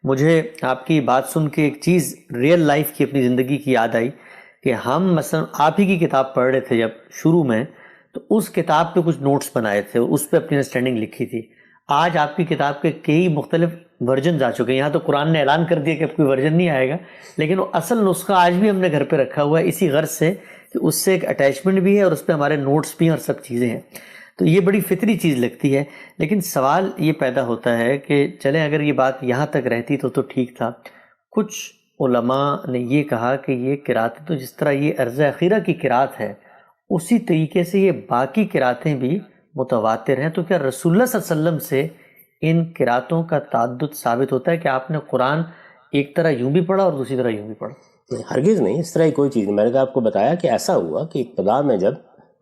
مجھے آپ کی بات سن کے ایک چیز ریئل لائف کی، اپنی زندگی کی یاد آئی کہ ہم مثلا آپ ہی کی کتاب پڑھ رہے تھے جب شروع میں، تو اس کتاب پہ کچھ نوٹس بنائے تھے اور اس پہ اپنی انڈرسٹینڈنگ لکھی تھی۔ آج آپ کی کتاب کے کئی مختلف ورژنز آ چکے ہیں، یہاں تو قرآن نے اعلان کر دیا کہ اب کوئی ورژن نہیں آئے گا، لیکن وہ اصل نسخہ آج بھی ہم نے گھر پہ رکھا ہوا ہے، اسی غرض سے کہ اس سے ایک اٹیچمنٹ بھی ہے اور اس پہ ہمارے نوٹس بھی ہیں اور سب چیزیں ہیں۔ تو یہ بڑی فطری چیز لگتی ہے، لیکن سوال یہ پیدا ہوتا ہے کہ چلیں اگر یہ بات یہاں تک رہتی تو ٹھیک تھا۔ کچھ علماء نے یہ کہا کہ یہ قراتیں تو جس طرح یہ عرض اخیرہ کی قرات ہے اسی طریقے سے یہ باقی قراتیں بھی متواتر ہیں، تو کیا رسول اللہ صلی اللہ علیہ وسلم سے ان قراتوں کا تعدد ثابت ہوتا ہے کہ آپ نے قرآن ایک طرح یوں بھی پڑھا اور دوسری طرح یوں بھی پڑھا؟ ہرگز نہیں، اس طرح کی کوئی چیز نہیں۔ میں نے تو آپ کو بتایا کہ ایسا ہوا کہ ابتدا میں جب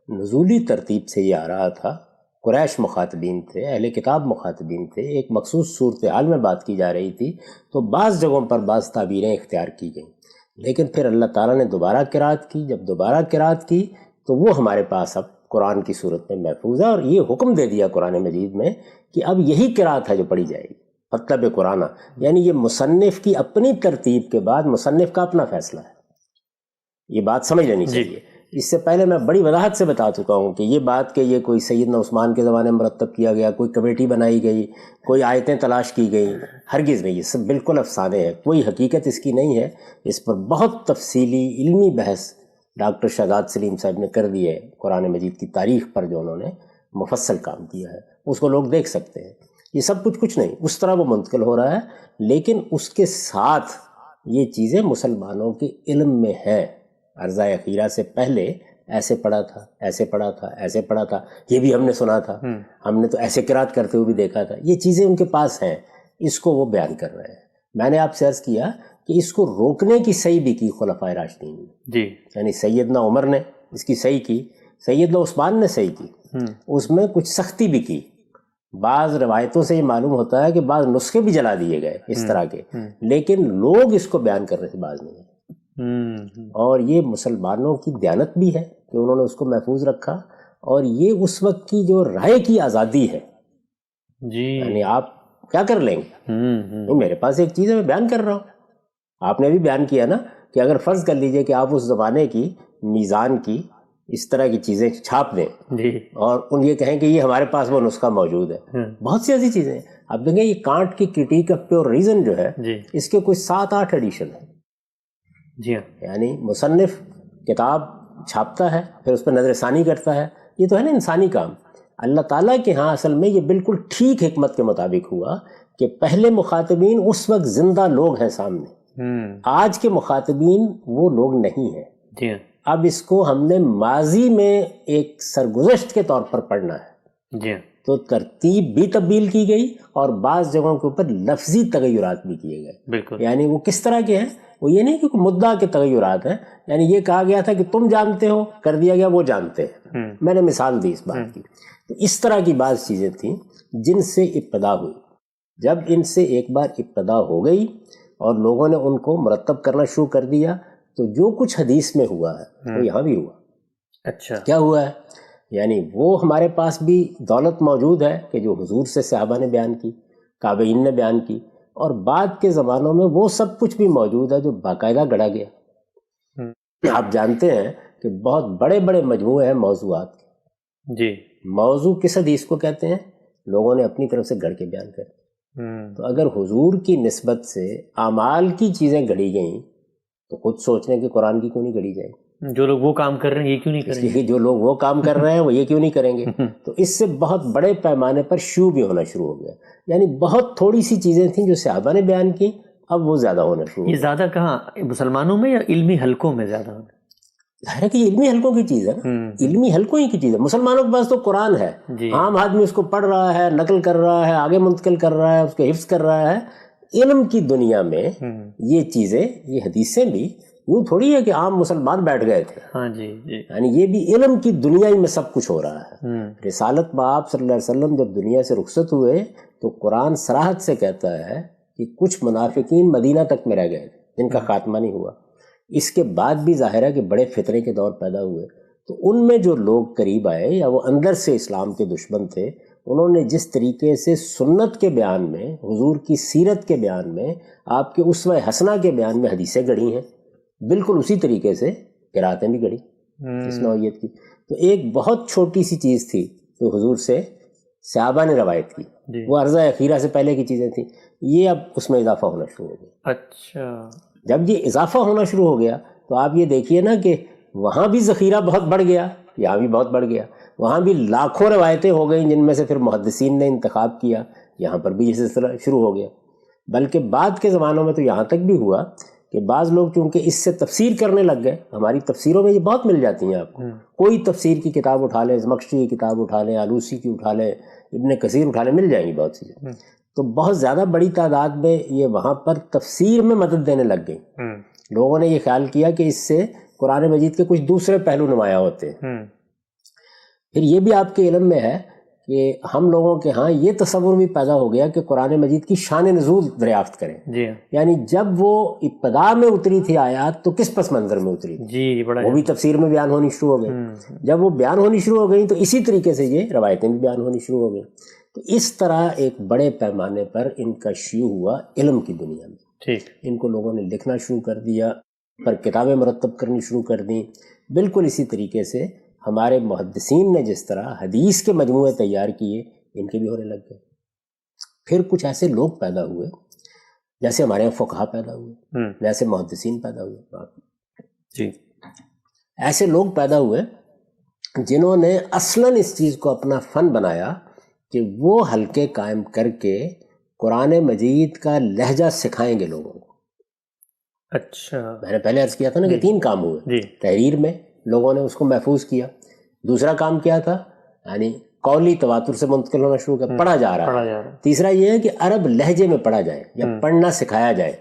نزولی ترتیب سے یہ آ رہا تھا، قریش مخاطبین تھے، اہل کتاب مخاطبین تھے، ایک مخصوص صورتحال میں بات کی جا رہی تھی، تو بعض جگہوں پر بعض تعبیریں اختیار کی گئیں، لیکن پھر اللہ تعالیٰ نے دوبارہ قرات کی۔ جب دوبارہ قرات کی تو وہ ہمارے پاس اب قرآن کی صورت میں محفوظ ہے، اور یہ حکم دے دیا قرآن مجید میں کہ اب یہی قرات ہے جو پڑھی جائے گی، مطلب قرآن، یعنی یہ مصنف کی اپنی ترتیب کے بعد مصنف کا اپنا فیصلہ ہے۔ یہ بات سمجھ لینی چاہیے۔ اس سے پہلے میں بڑی وضاحت سے بتا چکا ہوں کہ یہ بات کہ یہ کوئی سیدنا عثمان کے زمانے میں مرتب کیا گیا، کوئی کمیٹی بنائی گئی، کوئی آیتیں تلاش کی گئیں، ہرگز نہیں، یہ سب بالکل افسانے ہیں، کوئی حقیقت اس کی نہیں ہے۔ اس پر بہت تفصیلی علمی بحث ڈاکٹر شہزاد سلیم صاحب نے کر دی ہے، قرآن مجید کی تاریخ پر جو انہوں نے مفصل کام کیا ہے، اس کو لوگ دیکھ سکتے ہیں۔ یہ سب کچھ نہیں، اس طرح وہ منتقل ہو رہا ہے، لیکن اس کے ساتھ یہ چیزیں مسلمانوں کے علم میں ہے۔ عرضہ اخیرہ سے پہلے ایسے پڑھا تھا، ایسے پڑھا تھا، ایسے پڑھا تھا، یہ بھی ہم نے سنا تھا، ہم نے تو ایسے قرات کرتے ہوئے بھی دیکھا تھا، یہ چیزیں ان کے پاس ہیں، اس کو وہ بیان کر رہے ہیں۔ میں نے آپ سے عرض کیا کہ اس کو روکنے کی صحیح بھی کی خلفائے راشدین نے، جی، یعنی سیدنا عمر نے اس کی صحیح کی، سیدنا عثمان نے صحیح کی، اس میں کچھ سختی بھی کی۔ بعض روایتوں سے یہ معلوم ہوتا ہے کہ بعض نسخے بھی جلا دیے گئے اس طرح کے، لیکن لوگ اس کو بیان کرنے سے باز نہیں ہیں، اور یہ مسلمانوں کی دیانت بھی ہے کہ انہوں نے اس کو محفوظ رکھا، اور یہ اس وقت کی جو رائے کی آزادی ہے جی یعنی آپ کیا کر لیں گے؟ تو میرے پاس ایک چیز ہے، میں بیان کر رہا ہوں. آپ نے بھی بیان کیا نا کہ اگر فرض کر لیجئے کہ آپ اس زمانے کی میزان کی اس طرح کی چیزیں چھاپ دیں اور ان یہ کہیں کہ یہ ہمارے پاس وہ نسخہ موجود ہے. بہت سی ایسی چیزیں ہیں. آپ دیکھیں یہ کانٹ کی کرٹیک آف پیور ریزن جو ہے اس کے کوئی 7-8 ایڈیشن ہیں. جی ہاں. یعنی مصنف کتاب چھاپتا ہے، پھر اس پہ نظر ثانی کرتا ہے. یہ تو ہے نا انسانی کام. اللہ تعالیٰ کے ہاں اصل میں یہ بالکل ٹھیک حکمت کے مطابق ہوا کہ پہلے مخاطبین اس وقت زندہ لوگ ہیں سامنے. آج کے مخاطبین وہ لوگ نہیں ہیں. جی ہاں. اب اس کو ہم نے ماضی میں ایک سرگزشت کے طور پر پڑھنا ہے. جی ہاں. تو ترتیب بھی تبدیل کی گئی اور بعض جگہوں کے اوپر لفظی تغیرات بھی کیے گئے. بالکل. یعنی وہ کس طرح کے ہیں؟ وہ یہ نہیں کہ مدعا کے تغیرات ہیں. یعنی یہ کہا گیا تھا کہ تم جانتے ہو، کر دیا گیا وہ جانتے ہیں. میں نے مثال دی اس بات کی. تو اس طرح کی بعض چیزیں تھیں جن سے ابتدا ہوئی. جب ان سے ایک بار ابتدا ہو گئی اور لوگوں نے ان کو مرتب کرنا شروع کر دیا تو جو کچھ حدیث میں ہوا ہے وہ یہاں بھی ہوا. اچھا. کیا ہوا ہے؟ یعنی وہ ہمارے پاس بھی دولت موجود ہے کہ جو حضور سے صحابہ نے بیان کی، تابعین نے بیان کی، اور بعد کے زمانوں میں وہ سب کچھ بھی موجود ہے جو باقاعدہ گڑھا گیا. آپ جانتے ہیں کہ بہت بڑے بڑے مجموعے ہیں موضوعات کے. جی. موضوع کس حدیث کو کہتے ہیں؟ لوگوں نے اپنی طرف سے گڑھ کے بیان کر. تو اگر حضور کی نسبت سے اعمال کی چیزیں گھڑی گئیں تو خود سوچ لیں کہ قرآن کی کیوں نہیں گھڑی جائیں؟ جو لوگ وہ کام کر رہے ہیں یہ کیوں نہیں کریں گے؟ جو لوگ وہ کام کر رہے ہیں وہ یہ کیوں نہیں کریں گے؟ تو اس سے بہت بڑے پیمانے پر شیوع بھی ہونا شروع ہو گیا. یعنی بہت تھوڑی سی چیزیں تھیں جو صحابہ نے بیان کی، اب وہ زیادہ ہونا شروع ہو یہ گیا. زیادہ کہاں، مسلمانوں میں یا علمی حلقوں میں زیادہ؟ ظاہر ہے کہ یہ علمی حلقوں کی چیز ہے نا. علمی حلقوں ہی کی چیز ہے. مسلمانوں کے پاس تو قرآن ہے، عام آدمی اس کو پڑھ رہا ہے، نقل کر رہا ہے، آگے منتقل کر رہا ہے، اس کے حفظ کر رہا ہے. علم کی دنیا میں یہ چیزیں، یہ حدیثیں بھی یوں تھوڑی ہے کہ عام مسلمان بیٹھ گئے تھے. ہاں جی. یعنی یہ بھی علم کی دنیا ہی میں سب کچھ ہو رہا ہے. رسالت باب صلی اللہ علیہ وسلم جب دنیا سے رخصت ہوئے تو قرآن صراحت سے کہتا ہے کہ کچھ منافقین مدینہ تک میں رہ گئے جن کا خاتمہ نہیں ہوا. اس کے بعد بھی ظاہر ہے کہ بڑے فتنے کے دور پیدا ہوئے تو ان میں جو لوگ قریب آئے یا وہ اندر سے اسلام کے دشمن تھے، انہوں نے جس طریقے سے سنت کے بیان میں، حضور کی سیرت کے بیان میں، آپ کے اسوہ حسنہ کے بیان میں حدیثیں گڑھی ہیں، بالکل اسی طریقے سے قراتیں بھی گڑھی اس نوعیت کی. تو ایک بہت چھوٹی سی چیز تھی جو حضور سے صحابہ نے روایت کی، وہ عرضہ اخیرہ سے پہلے کی چیزیں تھیں. یہ اب اس میں اضافہ ہونا شروع ہو گیا. اچھا. جب یہ اضافہ ہونا شروع ہو گیا تو آپ یہ دیکھیے نا کہ وہاں بھی ذخیرہ بہت بڑھ گیا، یہاں بھی بہت بڑھ گیا. وہاں بھی لاکھوں روایتیں ہو گئیں جن میں سے پھر محدثین نے انتخاب کیا. یہاں پر بھی یہ سلسلہ شروع ہو گیا. بلکہ بعد کے زمانوں میں تو یہاں تک بھی ہوا کہ بعض لوگ چونکہ اس سے تفسیر کرنے لگ گئے. ہماری تفسیروں میں یہ بہت مل جاتی ہیں آپ کو. کوئی تفسیر کی کتاب اٹھا لیں، زمخشری کی کتاب اٹھا لیں، آلوسی کی اٹھا لیں، ابن کثیر اٹھا لیں، مل جائیں گی بہت سی. تو بہت زیادہ بڑی تعداد میں یہ وہاں پر تفسیر میں مدد دینے لگ گئی. لوگوں نے یہ خیال کیا کہ اس سے قرآن مجید کے کچھ دوسرے پہلو نمایاں ہوتے ہیں. پھر یہ بھی آپ کے علم میں ہے کہ ہم لوگوں کے ہاں یہ تصور بھی پیدا ہو گیا کہ قرآن مجید کی شان نزول دریافت کریں. یعنی جب وہ ابتدا میں اتری تھی آیات تو کس پس منظر میں اتری تھی، وہ بھی تفسیر میں بیان ہونی شروع ہو گئی. جب وہ بیان ہونی شروع ہو گئی تو اسی طریقے سے یہ روایتیں بھی بیان ہونی شروع ہو گئی. تو اس طرح ایک بڑے پیمانے پر ان کا شیوع ہوا علم کی دنیا میں. ان کو لوگوں نے لکھنا شروع کر دیا، پر کتابیں مرتب کرنی شروع کر دیں. بالکل اسی طریقے سے ہمارے محدثین نے جس طرح حدیث کے مجموعے تیار کیے، ان کے بھی ہونے لگ گئے. پھر کچھ ایسے لوگ پیدا ہوئے جیسے ہمارے یہاں فقہا پیدا ہوئے، جیسے محدثین پیدا ہوئے. ایسے لوگ پیدا ہوئے جنہوں نے اصلاً اس چیز کو اپنا فن بنایا کہ وہ حلقے قائم کر کے قرآن مجید کا لہجہ سکھائیں گے لوگوں کو. اچھا. میں نے پہلے عرض کیا تھا نا کہ 3 کام ہوئے. تحریر میں لوگوں نے اس کو محفوظ کیا. دوسرا کام کیا تھا؟ یعنی قولی تواتر سے منتقل ہونا شروع کر، پڑھا جا رہا ہے. تیسرا یہ ہے کہ عرب لہجے میں پڑھا جائے یا پڑھنا سکھایا جائے.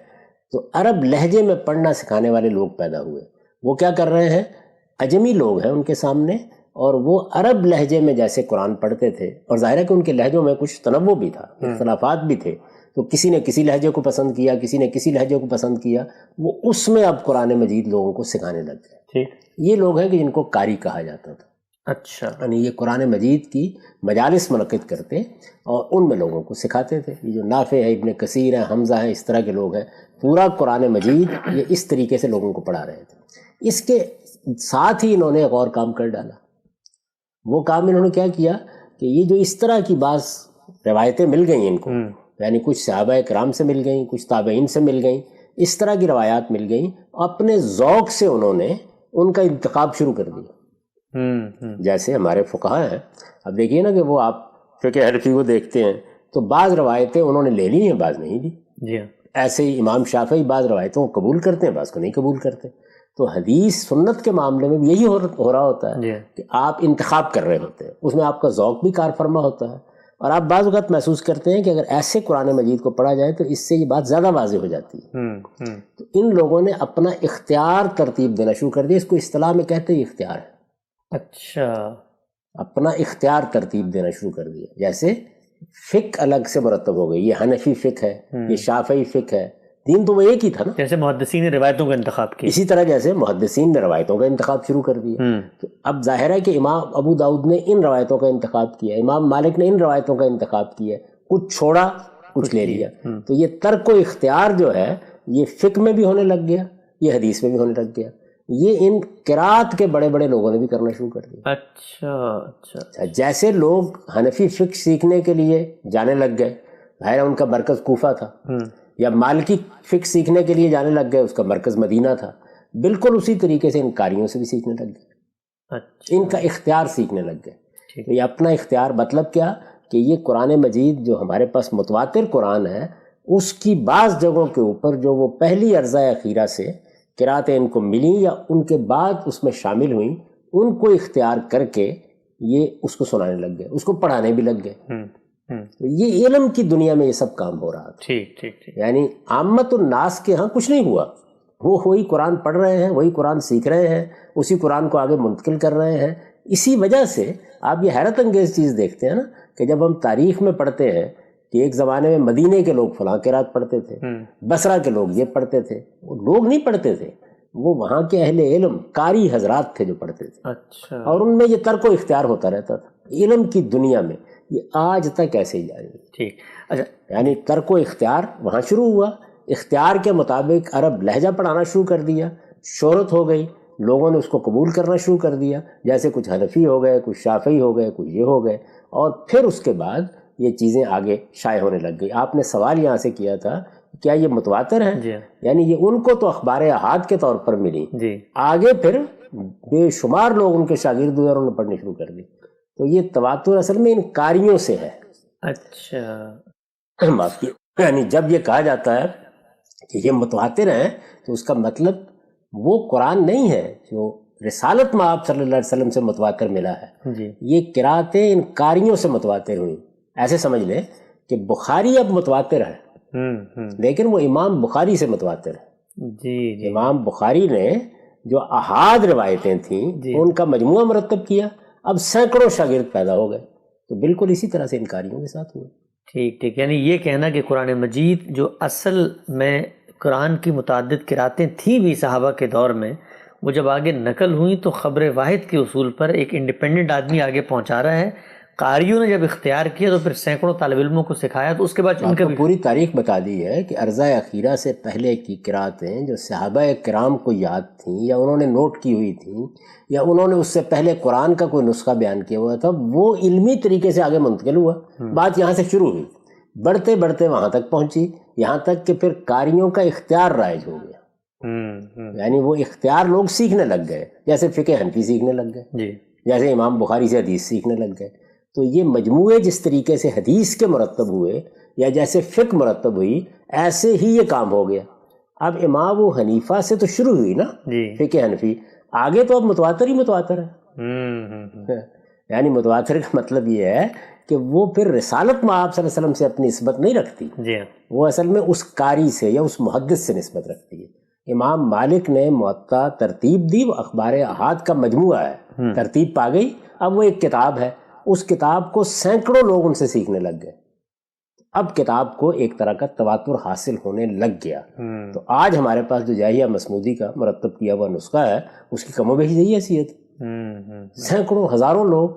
تو عرب لہجے میں پڑھنا سکھانے والے لوگ پیدا ہوئے. وہ کیا کر رہے ہیں؟ عجمی لوگ ہیں ان کے سامنے، اور وہ عرب لہجے میں جیسے قرآن پڑھتے تھے، اور ظاہر ہے کہ ان کے لہجوں میں کچھ تنوع بھی تھا، اختلافات بھی تھے. تو کسی نے کسی لہجے کو پسند کیا، کسی نے کسی لہجے کو پسند کیا. وہ اس میں اب قرآن مجید لوگوں کو سکھانے لگ گئے. یہ لوگ ہیں کہ جن کو قاری کہا جاتا تھا. اچھا. یعنی یہ قرآن مجید کی مجالس منعقد کرتے اور ان میں لوگوں کو سکھاتے تھے. یہ جو نافع ہے، ابن کثیر ہیں، حمزہ ہیں، اس طرح کے لوگ ہیں، پورا قرآن مجید یہ اس طریقے سے لوگوں کو پڑھا رہے تھے. اس کے ساتھ ہی انہوں نے ایک اور کام کر ڈالا. وہ کام انہوں نے کیا کیا کہ یہ جو اس طرح کی بعض روایتیں مل گئیں ان کو، یعنی کچھ صحابہ کرام سے مل گئیں، کچھ تابعین سے مل گئیں، اس طرح کی روایات مل گئیں، اپنے ذوق سے انہوں نے ان کا انتخاب شروع کر دیا. جیسے ہمارے فقہاء ہیں، اب دیکھیے نا کہ وہ آپ فقہ حنفی کو دیکھتے ہیں تو بعض روایتیں انہوں نے لے لی ہیں، بعض نہیں لی. جی. ایسے ہی امام شافعی بعض روایتوں کو قبول کرتے ہیں، بعض کو نہیں قبول کرتے. تو حدیث سنت کے معاملے میں بھی یہی ہو رہا ہوتا ہے کہ آپ انتخاب کر رہے ہوتے ہیں، اس میں آپ کا ذوق بھی کار فرما ہوتا ہے، اور آپ بعض اوقات محسوس کرتے ہیں کہ اگر ایسے قرآن مجید کو پڑھا جائے تو اس سے یہ بات زیادہ واضح ہو جاتی ہے. تو ان لوگوں نے اپنا اختیار ترتیب دینا شروع کر دیا. اس کو اصطلاح میں کہتے ہیں اختیار ہے. اچھا. اپنا اختیار ترتیب دینا شروع کر دیا. جیسے فقہ الگ سے مرتب ہو گئی، یہ حنفی فقہ ہے، یہ شافعی فقہ ہے. دین تو وہ ایک ہی تھا نا. جیسے محدثین نے روایتوں کا انتخاب کیا، اسی طرح جیسے محدثین نے روایتوں کا انتخاب شروع کر دیا. تو اب ظاہر ہے کہ امام ابو داؤد نے ان روایتوں کا انتخاب کیا، امام مالک نے ان روایتوں کا انتخاب کیا، کچھ چھوڑا کچھ لے لیا. تو یہ ترک و اختیار جو ہے یہ فقہ میں بھی ہونے لگ گیا، یہ حدیث میں بھی ہونے لگ گیا. یہ ان قرات کے بڑے بڑے لوگوں نے بھی کرنا شروع کر دیا. اچھا. جیسے لوگ حنفی فقہ سیکھنے کے لیے جانے لگ گئے، ظاہر ان کا مرکز کوفہ تھا، یا مالکی فقہ سیکھنے کے لیے جانے لگ گئے، اس کا مرکز مدینہ تھا. بالکل اسی طریقے سے ان قاریوں سے بھی سیکھنے لگ گئے، ان کا اختیار سیکھنے لگ گئے. تو یہ اپنا اختیار مطلب کیا کہ یہ قرآن مجید جو ہمارے پاس متواتر قرآن ہے، اس کی بعض جگہوں کے اوپر جو وہ پہلی ارضۂ اخیرہ سے قراتیں ان کو ملیں یا ان کے بعد اس میں شامل ہوئیں، ان کو اختیار کر کے یہ اس کو سنانے لگ گئے، اس کو پڑھانے بھی لگ گئے. یہ علم کی دنیا میں یہ سب کام ہو رہا تھا. یعنی عامت الناس کے ہاں کچھ نہیں ہوا، وہ وہی قرآن پڑھ رہے ہیں، وہی قرآن سیکھ رہے ہیں، اسی قرآن کو آگے منتقل کر رہے ہیں. اسی وجہ سے آپ یہ حیرت انگیز چیز دیکھتے ہیں نا کہ جب ہم تاریخ میں پڑھتے ہیں کہ ایک زمانے میں مدینے کے لوگ فلاں قرات پڑھتے تھے، بصرہ کے لوگ یہ پڑھتے تھے، وہ لوگ نہیں پڑھتے تھے، وہ وہاں کے اہل علم قاری حضرات تھے جو پڑھتے تھے. اچھا. اور ان میں یہ ترک و اختیار ہوتا رہتا تھا. علم کی دنیا میں یہ آج تک ایسے ہی جاری ہے. ٹھیک. اچھا. یعنی ترک و اختیار وہاں شروع ہوا، اختیار کے مطابق عرب لہجہ پڑھانا شروع کر دیا، شہرت ہو گئی، لوگوں نے اس کو قبول کرنا شروع کر دیا. جیسے کچھ حنفی ہو گئے، کچھ شافعی ہو گئے، کچھ یہ ہو گئے، اور پھر اس کے بعد یہ چیزیں آگے شائع ہونے لگ گئی. آپ نے سوال یہاں سے کیا تھا کیا یہ متواتر ہیں؟ یعنی یہ ان کو تو اخبار احاد کے طور پر ملی، آگے پھر بے شمار لوگ ان کے شاگرد ہوئے اور انہوں نے پڑھنی شروع کر دی. تو یہ تواتر اصل میں ان قاریوں سے ہے. اچھا. معاف کیجیے، یعنی جب یہ کہا جاتا ہے کہ یہ متواتر ہیں تو اس کا مطلب وہ قرآن نہیں ہے جو رسالت میں آپ صلی اللہ علیہ وسلم سے متواتر ملا ہے. یہ قراتیں ان قاریوں سے متواتر ہوئیں. ایسے سمجھ لیں کہ بخاری اب متواتر ہے، لیکن وہ امام بخاری سے متواتر ہے. امام بخاری نے جو احاد روایتیں تھیں ان کا مجموعہ مرتب کیا، اب سینکڑوں شاگرد پیدا ہو گئے. تو بالکل اسی طرح سے ان قاریوں کے ساتھ ہوئے. ٹھیک. یعنی یہ کہنا کہ قرآن مجید جو اصل میں قرآن کی متعدد قراتیں تھیں بھی صحابہ کے دور میں، وہ جب آگے نقل ہوئیں تو خبر واحد کے اصول پر ایک انڈیپینڈنٹ آدمی آگے پہنچا رہا ہے. قاریوں نے جب اختیار کیا تو پھر سینکڑوں طالب علموں کو سکھایا، تو اس کے بعد ان کا پوری تاریخ بتا دی ہے کہ ارضۂ اخیرہ سے پہلے کی قراتیں جو صحابہ کرام کو یاد تھیں یا انہوں نے نوٹ کی ہوئی تھیں یا انہوں نے اس سے پہلے قرآن کا کوئی نسخہ بیان کیا ہوا تھا، وہ علمی طریقے سے آگے منتقل ہوا. بات یہاں سے شروع ہوئی، بڑھتے بڑھتے وہاں تک پہنچی، یہاں تک کہ پھر قاریوں کا اختیار رائج ہو گیا. یعنی وہ اختیار لوگ سیکھنے لگ گئے، جیسے فقہ حنفی سیکھنے لگ گئے، جیسے امام بخاری سے حدیث سیکھنے لگ گئے. تو یہ مجموعے جس طریقے سے حدیث کے مرتب ہوئے یا جیسے فقہ مرتب ہوئی، ایسے ہی یہ کام ہو گیا. اب امام ابو حنیفہ سے تو شروع ہوئی نا فقہ حنفی، آگے تو اب متواتر ہی متواتر ہے. یعنی متواتر کا مطلب یہ ہے کہ وہ پھر رسالت میں آپ صلی اللہ علیہ وسلم سے اپنی نسبت نہیں رکھتی، وہ اصل میں اس قاری سے یا اس محدث سے نسبت رکھتی ہے. امام مالک نے موطا ترتیب دی، وہ اخبار احاد کا مجموعہ ہے، ترتیب پا گئی، اب وہ ایک کتاب ہے. اس کتاب کو سینکڑوں لوگ ان سے سیکھنے لگ گئے. اب کتاب کو ایک طرح کا تواتر حاصل ہونے لگ گیا. تو آج ہمارے پاس جو جاہیہ مسمودی کا مرتب کیا ہوا نسخہ ہے، اس کی کم و بیش یہی حیثیت. سینکڑوں ہزاروں لوگ،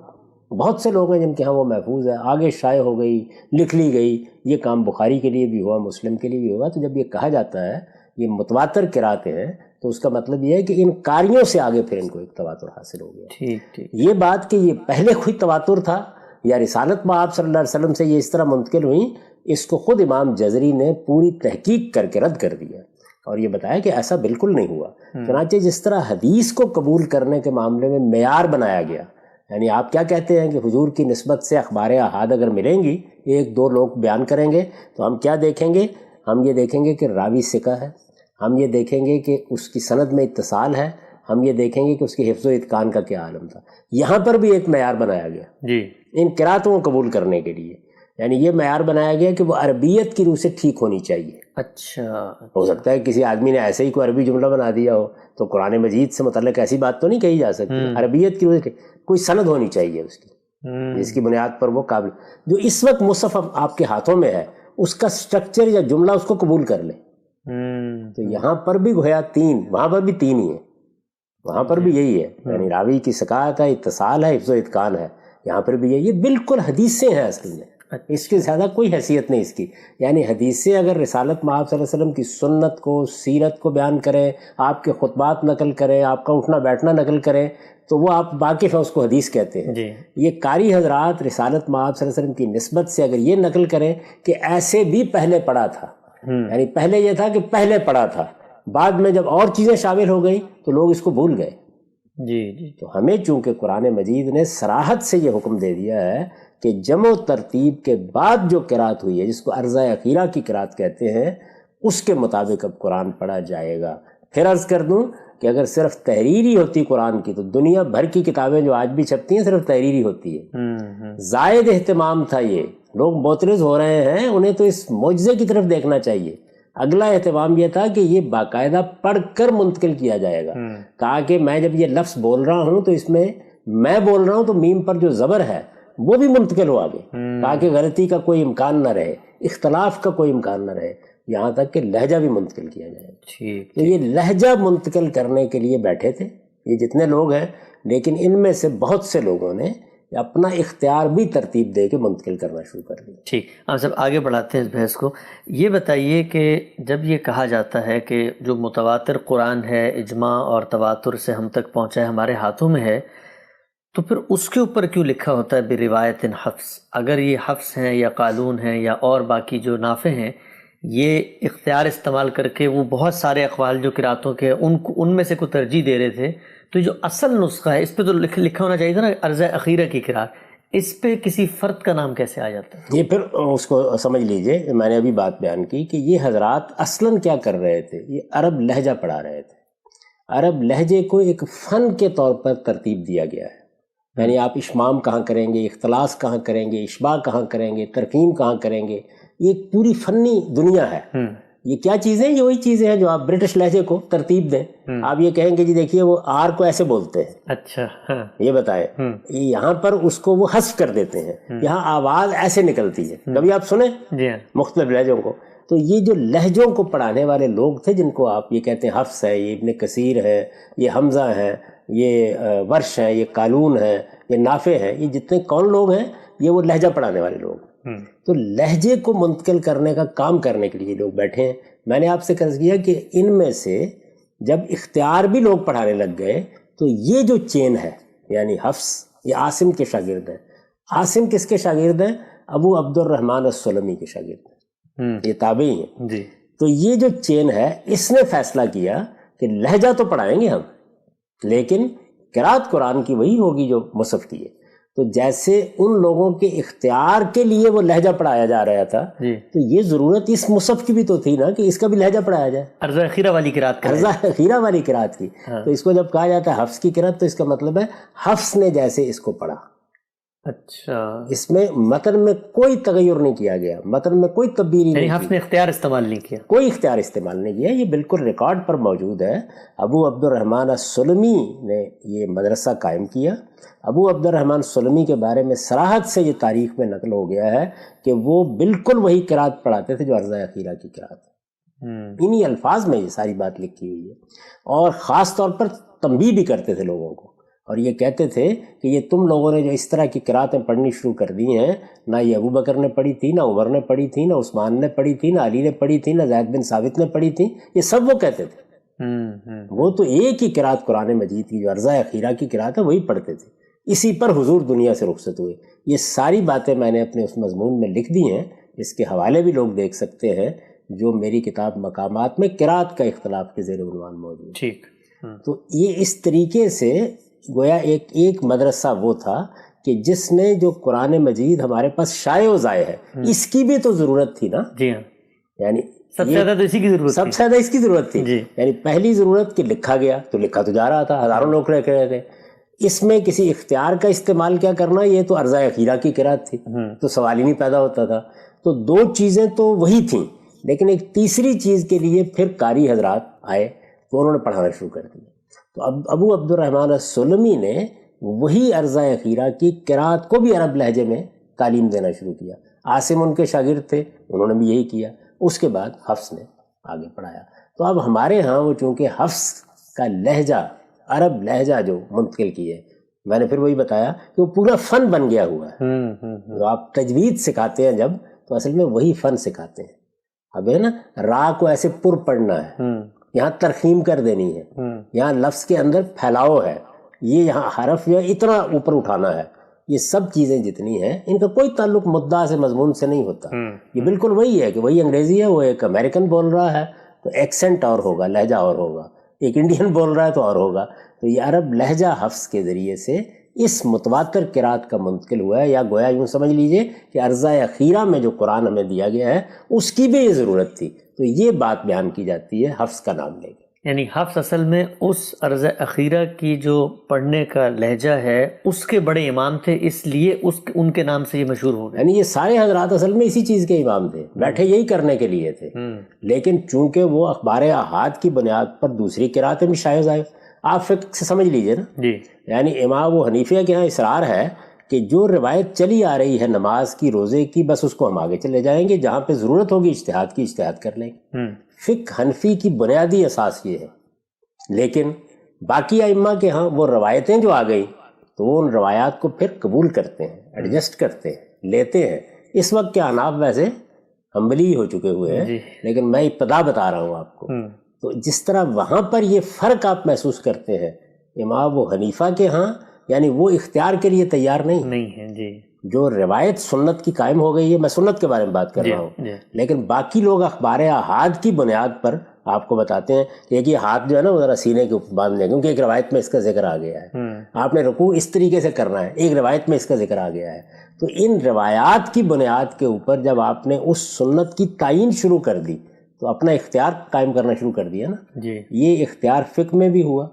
بہت سے لوگ ہیں جن کے ہاں وہ محفوظ ہے، آگے شائع ہو گئی، لکھ لی گئی. یہ کام بخاری کے لیے بھی ہوا، مسلم کے لیے بھی ہوا. تو جب یہ کہا جاتا ہے یہ متواتر قرأتیں ہیں تو اس کا مطلب یہ ہے کہ ان کاریوں سے آگے پھر ان کو ایک تواتر حاصل ہو گیا. ٹھیک. یہ بات کہ یہ پہلے خود تواتر تھا یا رسالت میں آپ صلی اللہ علیہ وسلم سے یہ اس طرح منتقل ہوئی، اس کو خود امام جزری نے پوری تحقیق کر کے رد کر دیا اور یہ بتایا کہ ایسا بالکل نہیں ہوا. چنانچہ جس طرح حدیث کو قبول کرنے کے معاملے میں معیار بنایا گیا، یعنی آپ کیا کہتے ہیں کہ حضور کی نسبت سے اخبار احاد اگر ملیں گی، ایک دو لوگ بیان کریں گے، تو ہم کیا دیکھیں گے؟ ہم یہ دیکھیں گے کہ راوی ثقہ ہے، ہم یہ دیکھیں گے کہ اس کی سند میں اتصال ہے، ہم یہ دیکھیں گے کہ اس کی حفظ و اتقان کا کیا عالم تھا. یہاں پر بھی ایک معیار بنایا گیا جی ان قرأتوں کو قبول کرنے کے لیے، یعنی یہ معیار بنایا گیا کہ وہ عربیت کی روح سے ٹھیک ہونی چاہیے. اچھا. ہو سکتا ہے کسی آدمی نے ایسے ہی کوئی عربی جملہ بنا دیا ہو تو قرآن مجید سے متعلق ایسی بات تو نہیں کہی جا سکتی. عربیت کی روح سے کوئی سند ہونی چاہیے اس کی، جس کی بنیاد پر وہ قابل، جو اس وقت مصحف آپ کے ہاتھوں میں ہے اس کا سٹرکچر یا جملہ اس کو قبول کر لے. تو یہاں پر بھی گویا تین، وہاں پر بھی تین ہی ہیں، وہاں پر بھی یہی ہے، یعنی راوی کی ثقافت ہے، اتصال ہے، حفظ و اتقان ہے. یہاں پر بھی یہ بالکل حدیثیں ہیں اصل میں، اس کی زیادہ کوئی حیثیت نہیں اس کی. یعنی حدیثیں اگر رسالت میں آپ صلی اللہ علیہ وسلم کی سنت کو، سیرت کو بیان کریں، آپ کے خطبات نقل کریں، آپ کا اٹھنا بیٹھنا نقل کریں، تو وہ آپ واقف ہیں، اس کو حدیث کہتے ہیں. یہ قاری حضرات رسالت میں آپ صلی اللہ علیہ وسلم کی نسبت سے اگر یہ نقل کریں کہ ایسے بھی پہلے پڑھا تھا، یعنی پہلے یہ تھا کہ پہلے پڑھا تھا، بعد میں جب اور چیزیں شامل ہو گئیں تو لوگ اس کو بھول گئے. جی. تو ہمیں چونکہ قرآن مجید نے صراحت سے یہ حکم دے دیا ہے کہ جمع و ترتیب کے بعد جو قرأت ہوئی ہے، جس کو عرضہ اخیرہ کی قرأت کہتے ہیں، اس کے مطابق اب قرآن پڑھا جائے گا. پھر عرض کر دوں کہ اگر صرف تحریری ہوتی قرآن کی تو دنیا بھر کی کتابیں جو آج بھی چھپتی ہیں صرف تحریری ہوتی ہے. زائد اہتمام تھا، یہ لوگ معترض ہو رہے ہیں، انہیں تو اس معجزے کی طرف دیکھنا چاہیے. اگلا اہتمام یہ تھا کہ یہ باقاعدہ پڑھ کر منتقل کیا جائے گا. کہا کہ میں جب یہ لفظ بول رہا ہوں تو اس میں میں بول رہا ہوں تو میم پر جو زبر ہے وہ بھی منتقل ہو آگے، تاکہ غلطی کا کوئی امکان نہ رہے، اختلاف کا کوئی امکان نہ رہے، یہاں تک کہ لہجہ بھی منتقل کیا جائے. تو یہ لہجہ منتقل کرنے کے لیے بیٹھے تھے یہ جتنے لوگ ہیں، لیکن ان میں سے بہت سے لوگوں نے اپنا اختیار بھی ترتیب دے کے منتقل کرنا شروع کر دیا. ٹھیک، ہم سب آگے بڑھاتے ہیں اس بحث کو. یہ بتائیے کہ جب یہ کہا جاتا ہے کہ جو متواتر قرآن ہے اجماع اور تواتر سے ہم تک پہنچا ہے، ہمارے ہاتھوں میں ہے، تو پھر اس کے اوپر کیوں لکھا ہوتا ہے بروایت حفظ؟ اگر یہ حفظ ہیں یا قالون ہیں یا اور باقی جو نافع ہیں، یہ اختیار استعمال کر کے وہ بہت سارے اقوال جو قراتوں کے ان میں سے کوئی ترجیح دے رہے تھے، تو جو اصل نسخہ ہے اس پہ تو لکھا ہونا چاہیے تھا نا عرضہ اخیرہ کی قرات، اس پہ کسی فرد کا نام کیسے آ جاتا ہے؟ یہ پھر اس کو سمجھ لیجئے، میں نے ابھی بات بیان کی کہ یہ حضرات اصلاً کیا کر رہے تھے، یہ عرب لہجہ پڑھا رہے تھے. عرب لہجے کو ایک فن کے طور پر ترتیب دیا گیا ہے، یعنی آپ اشمام کہاں کریں گے، اختلاس کہاں کریں گے، اشباع کہاں کریں گے، ترقیم کہاں کریں گے، یہ ایک پوری فنی دنیا ہے. یہ کیا چیزیں؟ یہ وہی چیزیں ہیں جو آپ برٹش لہجے کو ترتیب دیں. آپ یہ کہیں گے جی دیکھیے وہ آر کو ایسے بولتے ہیں، اچھا یہ بتائیں، یہاں پر اس کو وہ حذف کر دیتے ہیں، یہاں آواز ایسے نکلتی ہے. کبھی آپ سنیں مختلف لہجوں کو؟ تو یہ جو لہجوں کو پڑھانے والے لوگ تھے جن کو آپ یہ کہتے ہیں حفص ہے، یہ ابن کثیر ہے، یہ حمزہ ہے، یہ ورش ہے، یہ قالون ہے، یہ نافع ہے، یہ جتنے کون لوگ ہیں یہ وہ لہجہ پڑھانے والے لوگ. تو لہجے کو منتقل کرنے کا کام کرنے کے لیے لوگ بیٹھے ہیں. میں نے آپ سے عرض کیا کہ ان میں سے جب اختیار بھی لوگ پڑھانے لگ گئے تو یہ جو چین ہے، یعنی حفص یہ عاصم کے شاگرد ہیں. عاصم کس کے شاگرد ہیں؟ ابو عبد الرحمن السلمی کے شاگرد ہیں، یہ تابعی ہیں. تو یہ جو چین ہے اس نے فیصلہ کیا کہ لہجہ تو پڑھائیں گے ہم، لیکن قرات قرآن کی وہی ہوگی جو مصحف کی ہے. تو جیسے ان لوگوں کے اختیار کے لیے وہ لہجہ پڑھایا جا رہا تھا، تو یہ ضرورت اس مصحف کی بھی تو تھی نا کہ اس کا بھی لہجہ پڑھایا جائے، عرضہ اخیرہ والی قرات، عرضہ اخیرہ والی قرات کی. تو اس کو جب کہا جاتا ہے حفص کی قرات تو اس کا مطلب ہے حفص نے جیسے اس کو پڑھا. اچھا، اس میں متن میں کوئی تغیر نہیں کیا گیا، متن میں کوئی تبدیلی نہیں، حفص نے اختیار استعمال نہیں کیا، کوئی اختیار استعمال نہیں کیا. یہ بالکل ریکارڈ پر موجود ہے. ابو عبد الرحمن السلمی نے یہ مدرسہ قائم کیا. ابو عبد الرحمن السلمی کے بارے میں صراحت سے یہ تاریخ میں نقل ہو گیا ہے کہ وہ بالکل وہی قرات پڑھاتے تھے جو عرضہ اخیرہ کی قرات ہے. انہی الفاظ میں یہ ساری بات لکھی ہوئی ہے، اور خاص طور پر تنبیہ بھی کرتے تھے لوگوں کو اور یہ کہتے تھے کہ یہ تم لوگوں نے جو اس طرح کی قراتیں پڑھنی شروع کر دی ہیں، نہ یہ ابو بکر نے پڑھی تھی، نہ عمر نے پڑھی تھی، نہ عثمان نے پڑھی تھی، نہ علی نے پڑھی تھی، نہ زید بن ثابت نے پڑھی تھی، یہ سب وہ کہتے تھے۔ وہ تو ایک ہی قرات قرآن مجید کی جو عرضہ اخیرہ کی قرات ہے وہی پڑھتے تھے، اسی پر حضور دنیا سے رخصت ہوئے۔ یہ ساری باتیں میں نے اپنے اس مضمون میں لکھ دی ہیں، اس کے حوالے بھی لوگ دیکھ سکتے ہیں جو میری کتاب مقامات میں قرات کا اختلاف کے زیر عنوان موجود ہے۔ ٹھیک۔ تو یہ اس طریقے سے گویا ایک مدرسہ وہ تھا کہ جس نے جو قرآن مجید ہمارے پاس شائع و ضائع ہے اس کی بھی تو ضرورت تھی نا۔ جی ہاں، یعنی سب سے زیادہ تو اسی کی ضرورت سب سے زیادہ اس کی ضرورت تھی۔ جی۔ یعنی پہلی ضرورت کہ لکھا گیا تو لکھا تو جا رہا تھا، ہزاروں لوگ رہ رہے تھے، اس میں کسی اختیار کا استعمال کیا کرنا، یہ تو عرضہ اخیرہ کی قرات تھی، تو سوال ہی نہیں پیدا ہوتا تھا۔ تو دو چیزیں تو وہی تھیں، لیکن ایک تیسری چیز کے لیے پھر قاری حضرات آئے تو انہوں نے پڑھانا شروع کر دیا۔ تو اب ابو عبد الرحمن السلمی نے وہی عرضہ اخیرہ کی قرات کو بھی عرب لہجے میں تعلیم دینا شروع کیا۔ عاصم ان کے شاگرد تھے، انہوں نے بھی یہی کیا۔ اس کے بعد حفص نے آگے پڑھایا۔ تو اب ہمارے ہاں وہ چونکہ حفص کا لہجہ عرب لہجہ جو منتقل کی ہے، میں نے پھر وہی بتایا کہ وہ پورا فن بن گیا ہوا ہے۔ جو آپ تجوید سکھاتے ہیں جب، تو اصل میں وہی فن سکھاتے ہیں۔ اب ہے نا، را کو ایسے پر پڑھنا ہے، یہاں ترخیم کر دینی ہے، یہاں لفظ کے اندر پھیلاؤ ہے، یہ یہاں حرف جو ہے اتنا اوپر اٹھانا ہے، یہ سب چیزیں جتنی ہیں ان کا کوئی تعلق مدعا سے مضمون سے نہیں ہوتا۔ یہ بالکل وہی ہے کہ وہی انگریزی ہے، وہ ایک امریکن بول رہا ہے تو ایکسنٹ اور ہوگا، لہجہ اور ہوگا، ایک انڈین بول رہا ہے تو اور ہوگا۔ تو یہ عرب لہجہ حفظ کے ذریعے سے اس متواتر قرات کا منتقل ہوا ہے، یا گویا یوں سمجھ لیجئے کہ عرضہ اخیرہ میں جو قرآن ہمیں دیا گیا ہے اس کی بھی یہ ضرورت تھی۔ تو یہ بات بیان کی جاتی ہے حفظ کا نام لے کے۔ یعنی حفظ اصل میں اس عرض اخیرہ کی جو پڑھنے کا لہجہ ہے اس کے بڑے امام تھے، اس لیے ان کے نام سے یہ مشہور ہو گئے۔ یعنی یہ سارے حضرات اصل میں اسی چیز کے امام تھے، بیٹھے یہی کرنے کے لیے تھے، لیکن چونکہ وہ اخبار احاد کی بنیاد پر دوسری قراتیں بھی شائع آئے۔ آپ فقہ سے سمجھ لیجئے نا، جی، یعنی امام ابو حنیفہ کے ہاں اصرار ہے کہ جو روایت چلی آ رہی ہے نماز کی، روزے کی، بس اس کو ہم آگے چلے جائیں گے، جہاں پہ ضرورت ہوگی اجتہاد کی اجتہاد کر لیں گے۔ فقہ حنفی کی بنیادی اساس یہ ہے، لیکن باقی ائمہ کے ہاں وہ روایتیں جو آ گئی تو وہ ان روایات کو پھر قبول کرتے ہیں، ایڈجسٹ کرتے ہیں، لیتے ہیں۔ اس وقت کے احناف ویسے حنبلی ہو چکے ہوئے ہیں، لیکن میں ابتدا بتا رہا ہوں آپ کو۔ تو جس طرح وہاں پر یہ فرق آپ محسوس کرتے ہیں، امام ابو حنیفہ کے ہاں یعنی وہ اختیار کے لیے تیار نہیں ہے۔ جی، جو روایت سنت کی قائم ہو گئی ہے، میں سنت کے بارے میں بات کر رہا ہوں، لیکن باقی لوگ اخبار احاد کی بنیاد پر آپ کو بتاتے ہیں کہ ایک یہ ہاتھ جو ہے نا وہ ذرا سینے کے اوپر باندھ لیں، کیونکہ ایک روایت میں اس کا ذکر آ گیا ہے، آپ نے رکوع اس طریقے سے کرنا ہے، ایک روایت میں اس کا ذکر آ گیا ہے۔ تو ان روایات کی بنیاد کے اوپر جب آپ نے اس سنت کی تعین شروع کر دی تو اپنا اختیار قائم کرنا شروع کر دیا نا۔ جی، یہ اختیار فقہ میں بھی ہوا،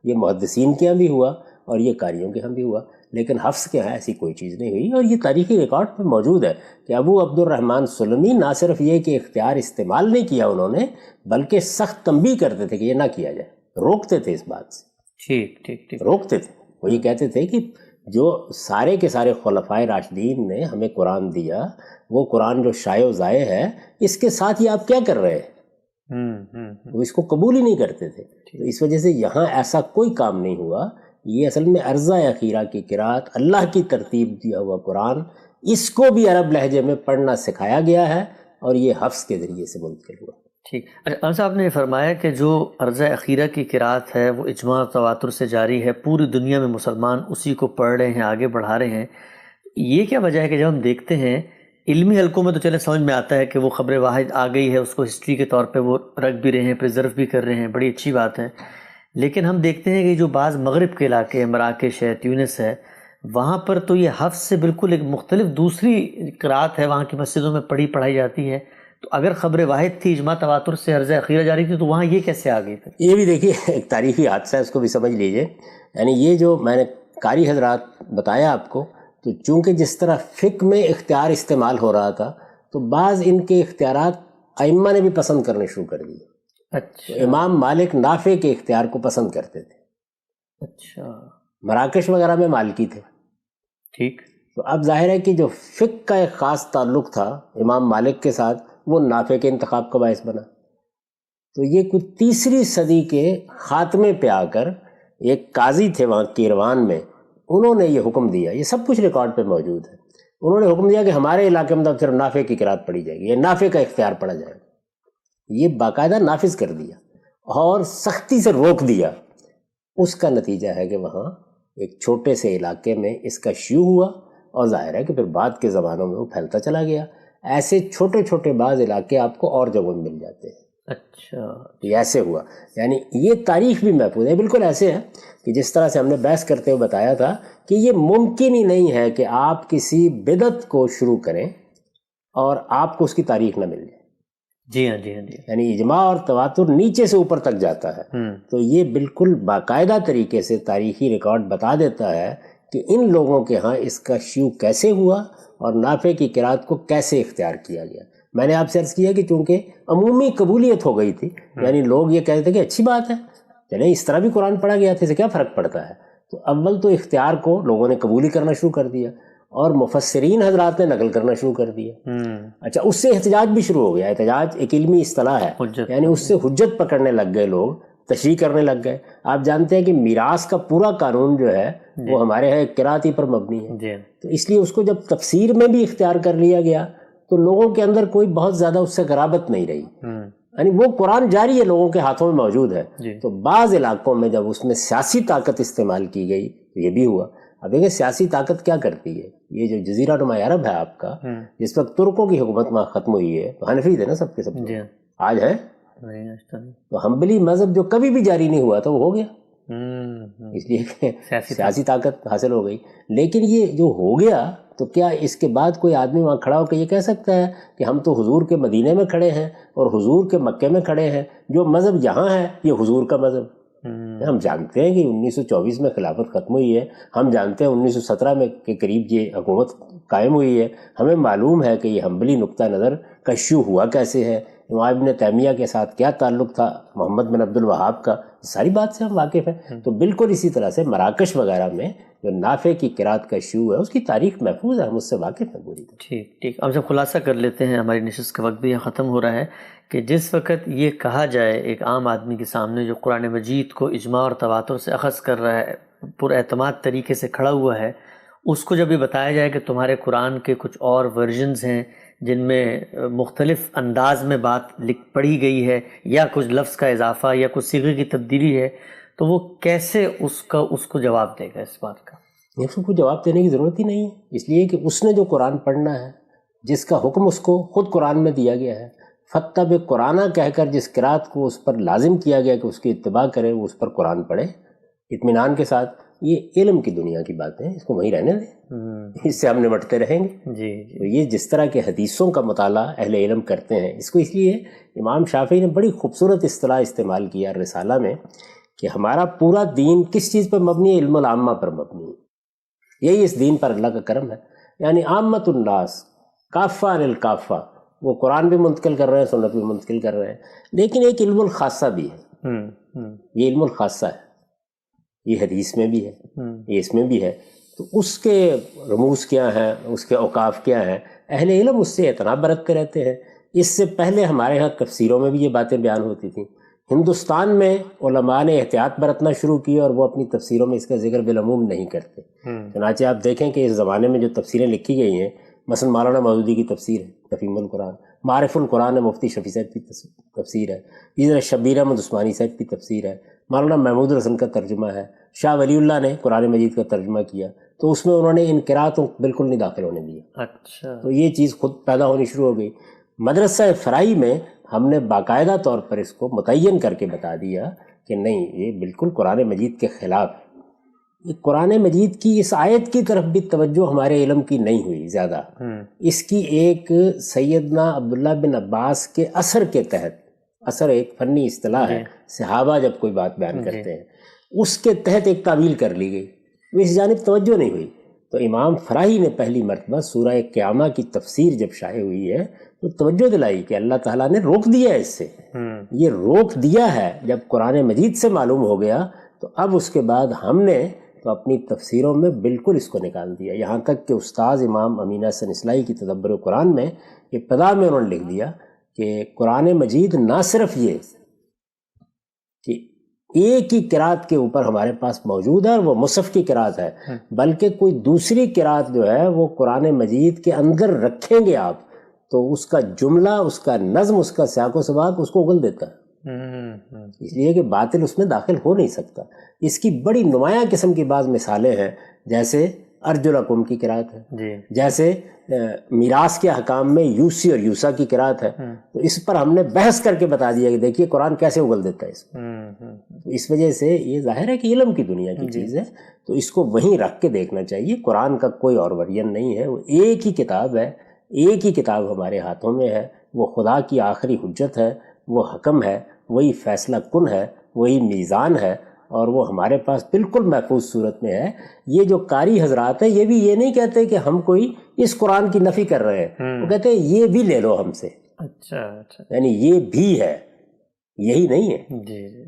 یہ محدثین کے ہاں بھی ہوا، اور یہ قاریوں کے ہاں بھی ہوا، لیکن حفظ کے ہاں ایسی کوئی چیز نہیں ہوئی۔ اور یہ تاریخی ریکارڈ میں موجود ہے کہ ابو عبد الرحمن سلمی نہ صرف یہ کہ اختیار استعمال نہیں کیا انہوں نے، بلکہ سخت تنبیہ کرتے تھے کہ یہ نہ کیا جائے، روکتے تھے اس بات سے، ٹھیک روکتے تھے۔ وہ یہ کہتے تھے کہ جو سارے کے سارے خلفائے راشدین نے ہمیں قرآن دیا، وہ قرآن جو شائع و ضائع ہے، اس کے ساتھ یہ آپ کیا کر رہے ہیں؟ وہ اس کو قبول ہی نہیں کرتے تھے۔ تو اس وجہ سے یہاں ایسا کوئی کام نہیں ہوا۔ یہ اصل میں عرضہ اخیرہ کی قرات، اللہ کی ترتیب دیا ہوا قرآن، اس کو بھی عرب لہجے میں پڑھنا سکھایا گیا ہے، اور یہ حفظ کے ذریعے سے منتقل ہوا۔ ٹھیک۔ اچھا، صاحب نے فرمایا کہ جو عرضہ اخیرہ کی قرات ہے وہ اجماع اور تواتر سے جاری ہے، پوری دنیا میں مسلمان اسی کو پڑھ رہے ہیں، آگے بڑھا رہے ہیں۔ یہ کیا وجہ ہے کہ جب ہم دیکھتے ہیں علمی حلقوں میں تو چلے سمجھ میں آتا ہے کہ وہ خبر واحد آ گئی ہے، اس کو ہسٹری کے طور پہ وہ رکھ بھی رہے ہیں، پریزرو بھی کر رہے ہیں، بڑی اچھی بات ہے، لیکن ہم دیکھتے ہیں کہ جو بعض مغرب کے علاقے، مراکش ہے، تیونس ہے، وہاں پر تو یہ حفظ سے بالکل ایک مختلف دوسری قرات ہے، وہاں کی مسجدوں میں پڑھائی جاتی ہے۔ تو اگر خبر واحد تھی، اجماع تواتر سے عرضہ اخیرہ جاری تھی، تو وہاں یہ کیسے آ گئی پھر؟ یہ بھی دیکھیے ایک تاریخی حادثہ ہے، اس کو بھی سمجھ لیجئے۔ یعنی یہ جو میں نے قاری حضرات بتایا آپ کو، تو چونکہ جس طرح فقہ میں اختیار استعمال ہو رہا تھا، تو بعض ان کے اختیارات ائمہ نے بھی پسند کرنے شروع کر دیے۔ اچھا، امام مالک نافع کے اختیار کو پسند کرتے تھے، اچھا، مراکش وغیرہ میں مالکی تھے۔ ٹھیک۔ تو اب ظاہر ہے کہ جو فقہ کا ایک خاص تعلق تھا امام مالک کے ساتھ، وہ نافع کے انتخاب کا باعث بنا۔ تو یہ کچھ تیسری صدی کے خاتمے پہ آ کر ایک قاضی تھے وہاں کیروان میں، انہوں نے یہ حکم دیا، یہ سب کچھ ریکارڈ پہ موجود ہے، انہوں نے حکم دیا کہ ہمارے علاقے میں صرف نافع کی قرات پڑھی جائے گی، یہ نافع کا اختیار پڑھا جائے گا، یہ باقاعدہ نافذ کر دیا اور سختی سے روک دیا۔ اس کا نتیجہ ہے کہ وہاں ایک چھوٹے سے علاقے میں اس کا شیوع ہوا، اور ظاہر ہے کہ پھر بعد کے زمانوں میں وہ پھیلتا چلا گیا۔ ایسے چھوٹے چھوٹے بعض علاقے آپ کو اور جگہوں میں مل جاتے ہیں۔ اچھا، یہ ایسے ہوا، یعنی یہ تاریخ بھی محفوظ ہے، بالکل ایسے ہے کہ جس طرح سے ہم نے بحث کرتے ہوئے بتایا تھا کہ یہ ممکن ہی نہیں ہے کہ آپ کسی بدعت کو شروع کریں اور آپ کو اس کی تاریخ نہ مل جائے۔ جی ہاں، جی ہاں، جی، یعنی اجماع اور تواتر نیچے سے اوپر تک جاتا ہے، تو یہ بالکل باقاعدہ طریقے سے تاریخی ریکارڈ بتا دیتا ہے کہ ان لوگوں کے ہاں اس کا شیوع کیسے ہوا اور نافع کی قرات کو کیسے اختیار کیا گیا۔ میں نے آپ سے عرض کیا کہ چونکہ عمومی قبولیت ہو گئی تھی، یعنی لوگ یہ کہتے تھے کہ اچھی بات ہے، چلیں اس طرح بھی قرآن پڑھا گیا تھا، اسے کیا فرق پڑتا ہے۔ تو اول تو اختیار کو لوگوں نے قبولی کرنا شروع کر دیا، اور مفسرین حضرات نے نقل کرنا شروع کر دیا۔ اچھا، اس سے احتجاج بھی شروع ہو گیا۔ احتجاج ایک علمی اصطلاح ہے، یعنی اس سے حجت پکڑنے لگ گئے لوگ، تشریح کرنے لگ گئے۔ آپ جانتے ہیں کہ میراث کا پورا قانون جو ہے وہ ہمارے یہاں قرات ہی پر مبنی ہے، تو اس لیے اس کو جب تفسیر میں بھی اختیار کر لیا گیا تو لوگوں کے اندر کوئی بہت زیادہ اس سے قرابت نہیں رہی، یعنی وہ قرآن جاری ہے، لوگوں کے ہاتھوں میں موجود ہے۔ تو بعض علاقوں میں جب اس میں سیاسی طاقت استعمال کی گئی تو یہ بھی ہوا۔ اب دیکھیں سیاسی طاقت کیا کرتی ہے، یہ جو جزیرہ نما عرب ہے آپ کا، جس وقت ترکوں کی حکومت وہاں ختم ہوئی ہے، تو حنفی تھے نا سب کے سب، آج ہے تو حنبلی مذہب جو کبھی بھی جاری نہیں ہوا تھا وہ ہو گیا، اس لیے کہ سیاسی طاقت حاصل ہو گئی۔ لیکن یہ جو ہو گیا تو کیا اس کے بعد کوئی آدمی وہاں کھڑا ہو کے یہ کہہ سکتا ہے کہ ہم تو حضور کے مدینے میں کھڑے ہیں اور حضور کے مکے میں کھڑے ہیں، جو مذہب یہاں ہے یہ حضور کا مذہب؟ ہم جانتے ہیں کہ 1924 میں خلافت ختم ہوئی ہے، ہم جانتے ہیں 1917 میں کے قریب یہ حکومت قائم ہوئی ہے، ہمیں معلوم ہے کہ یہ حنبلی نقطہ نظر کا شیوع ہوا کیسے ہے، امام ابن تیمیہ کے ساتھ کیا تعلق تھا، محمد بن عبد الوہاب کا، ساری بات سے ہم واقف ہیں۔ تو بالکل اسی طرح سے مراکش وغیرہ میں جو نافع کی قرات کا شیوع ہے اس کی تاریخ محفوظ ہے، ہم اس سے واقف ہیں پوری طرح۔ ٹھیک، اب جب خلاصہ کر لیتے ہیں، ہماری نشست کا وقت بھی یہاں ختم ہو رہا ہے، کہ جس وقت یہ کہا جائے ایک عام آدمی کے سامنے جو قرآن مجید کو اجماع اور تواتر سے اخذ کر رہا ہے، پر اعتماد طریقے سے کھڑا ہوا ہے، اس کو جب یہ بتایا جائے کہ تمہارے قرآن کے کچھ اور ورژنز ہیں جن میں مختلف انداز میں بات پڑھی گئی ہے، یا کچھ لفظ کا اضافہ یا کچھ صیغے کی تبدیلی ہے، تو وہ کیسے اس کو جواب دے گا اس بات کا؟ اس کو جواب دینے کی ضرورت ہی نہیں ہے، اس لیے کہ اس نے جو قرآن پڑھنا ہے، جس کا حکم اس کو خود قرآن میں دیا گیا ہے، فتب قرآن کہہ کر جس قرات کو اس پر لازم کیا گیا کہ اس کی اتباع کرے، وہ اس پر قرآن پڑھے اطمینان کے ساتھ۔ یہ علم کی دنیا کی باتیں ہیں، اس کو وہیں رہنے دیں، اس سے ہم نمٹتے رہیں گے۔ تو یہ جس طرح کے حدیثوں کا مطالعہ اہل علم کرتے ہیں، اس کو اس لیے امام شافعی نے بڑی خوبصورت اصطلاح استعمال کیا رسالہ میں کہ ہمارا پورا دین کس چیز پر مبنی ہے؟ علم العامہ پر مبنی ہے، یہی اس دین پر اللہ کا کرم ہے۔ یعنی عامت الناس کافہ عن الکافہ، وہ قرآن بھی منتقل کر رہے ہیں، سنت بھی منتقل کر رہے ہیں، لیکن ایک علم الخاصہ بھی ہے، یہ علم الخاصہ ہے، یہ حدیث میں بھی ہے، یہ اس میں بھی ہے۔ تو اس کے رموز کیا ہیں، اس کے اوقاف کیا ہیں، اہل علم اس سے اعتناب برتتے رہتے ہیں۔ اس سے پہلے ہمارے ہاں تفسیروں میں بھی یہ باتیں بیان ہوتی تھیں، ہندوستان میں علماء نے احتیاط برتنا شروع کی اور وہ اپنی تفسیروں میں اس کا ذکر بالعموم نہیں کرتے۔ چنانچہ آپ دیکھیں کہ اس زمانے میں جو تفسیریں لکھی گئی ہیں، مثلا مولانا مودودی کی تفسیر ہے تفہیم القرآن، معرف القرآن ہے مفتی شفیع صاحب کی تفسیر ہے، اسی طرح شبیر احمد عثمانی صاحب کی تفسیر ہے، مولانا محمود الحسن کا ترجمہ ہے، شاہ ولی اللہ نے قرآن مجید کا ترجمہ کیا، تو اس میں انہوں نے ان قراتوں بالکل نہیں داخل ہونے دیا۔ اچھا، تو یہ چیز خود پیدا ہونی شروع ہو گئی۔ مدرسہ فرائی میں ہم نے باقاعدہ طور پر اس کو متعین کر کے بتا دیا کہ نہیں، یہ بالکل قرآن مجید کے خلاف ہے۔ یہ قرآن مجید کی اس آیت کی طرف بھی توجہ ہمارے علم کی نہیں ہوئی زیادہ، اس کی ایک سیدنا عبداللہ بن عباس کے اثر کے تحت، اثر ایک فنی اصطلاح ہے، صحابہ جب کوئی بات بیان کرتے ہیں اس کے تحت ایک تعویل کر لی گئی، اس جانب توجہ نہیں ہوئی۔ تو امام فراہی نے پہلی مرتبہ سورہ قیامہ کی تفسیر جب شائع ہوئی ہے تو توجہ دلائی کہ اللہ تعالیٰ نے روک دیا ہے، اس سے یہ روک دیا ہے۔ جب قرآن مجید سے معلوم ہو گیا تو اب اس کے بعد ہم نے تو اپنی تفسیروں میں بالکل اس کو نکال دیا، یہاں تک کہ استاذ امام امین حسن اصلاحی کی تدبر قرآن میں ابتدا میں انہوں نے لکھ دیا کہ قرآن مجید نہ صرف یہ کہ ایک ہی قرات کے اوپر ہمارے پاس موجود ہے اور وہ مصحف کی قرات ہے، بلکہ کوئی دوسری قرات جو ہے وہ قرآن مجید کے اندر رکھیں گے آپ تو اس کا جملہ، اس کا نظم، اس کا سیاق و سباق اس کو اگل دیتا ہے، اس لیے کہ باطل اس میں داخل ہو نہیں سکتا۔ اس کی بڑی نمایاں قسم کی بعض مثالیں ہیں، جیسے ارجلکم کی قرات ہے، جیسے میراث کے احکام میں یوسی اور یوسا کی قرات ہے، تو اس پر ہم نے بحث کر کے بتا دیا کہ دیکھیے قرآن کیسے اگل دیتا ہے اس تو اس وجہ سے یہ ظاہر ہے کہ علم کی دنیا کی چیز ہے، تو اس کو وہیں رکھ کے دیکھنا چاہیے۔ قرآن کا کوئی اور ورژن نہیں ہے، وہ ایک ہی کتاب ہے، ایک ہی کتاب ہمارے ہاتھوں میں ہے، وہ خدا کی آخری حجت ہے، وہ حکم ہے، وہی فیصلہ کن ہے، وہی میزان ہے، اور وہ ہمارے پاس بالکل محفوظ صورت میں ہے۔ یہ جو قاری حضرات ہیں یہ بھی یہ نہیں کہتے کہ ہم کوئی اس قرآن کی نفی کر رہے ہیں، وہ کہتے ہیں یہ بھی لے لو ہم سے، اچھا، یعنی یہ بھی ہے، یہی نہیں ہے،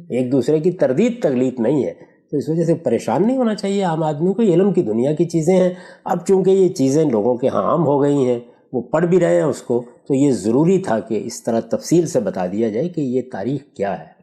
ایک دوسرے کی تردید تغلیط نہیں ہے۔ تو اس وجہ سے پریشان نہیں ہونا چاہیے عام آدمی کو، یہ علم کی دنیا کی چیزیں ہیں۔ اب چونکہ یہ چیزیں لوگوں کے ہاں عام ہو گئی ہیں، وہ پڑھ بھی رہے ہیں اس کو، تو یہ ضروری تھا کہ اس طرح تفصیل سے بتا دیا جائے کہ یہ تاریخ کیا ہے۔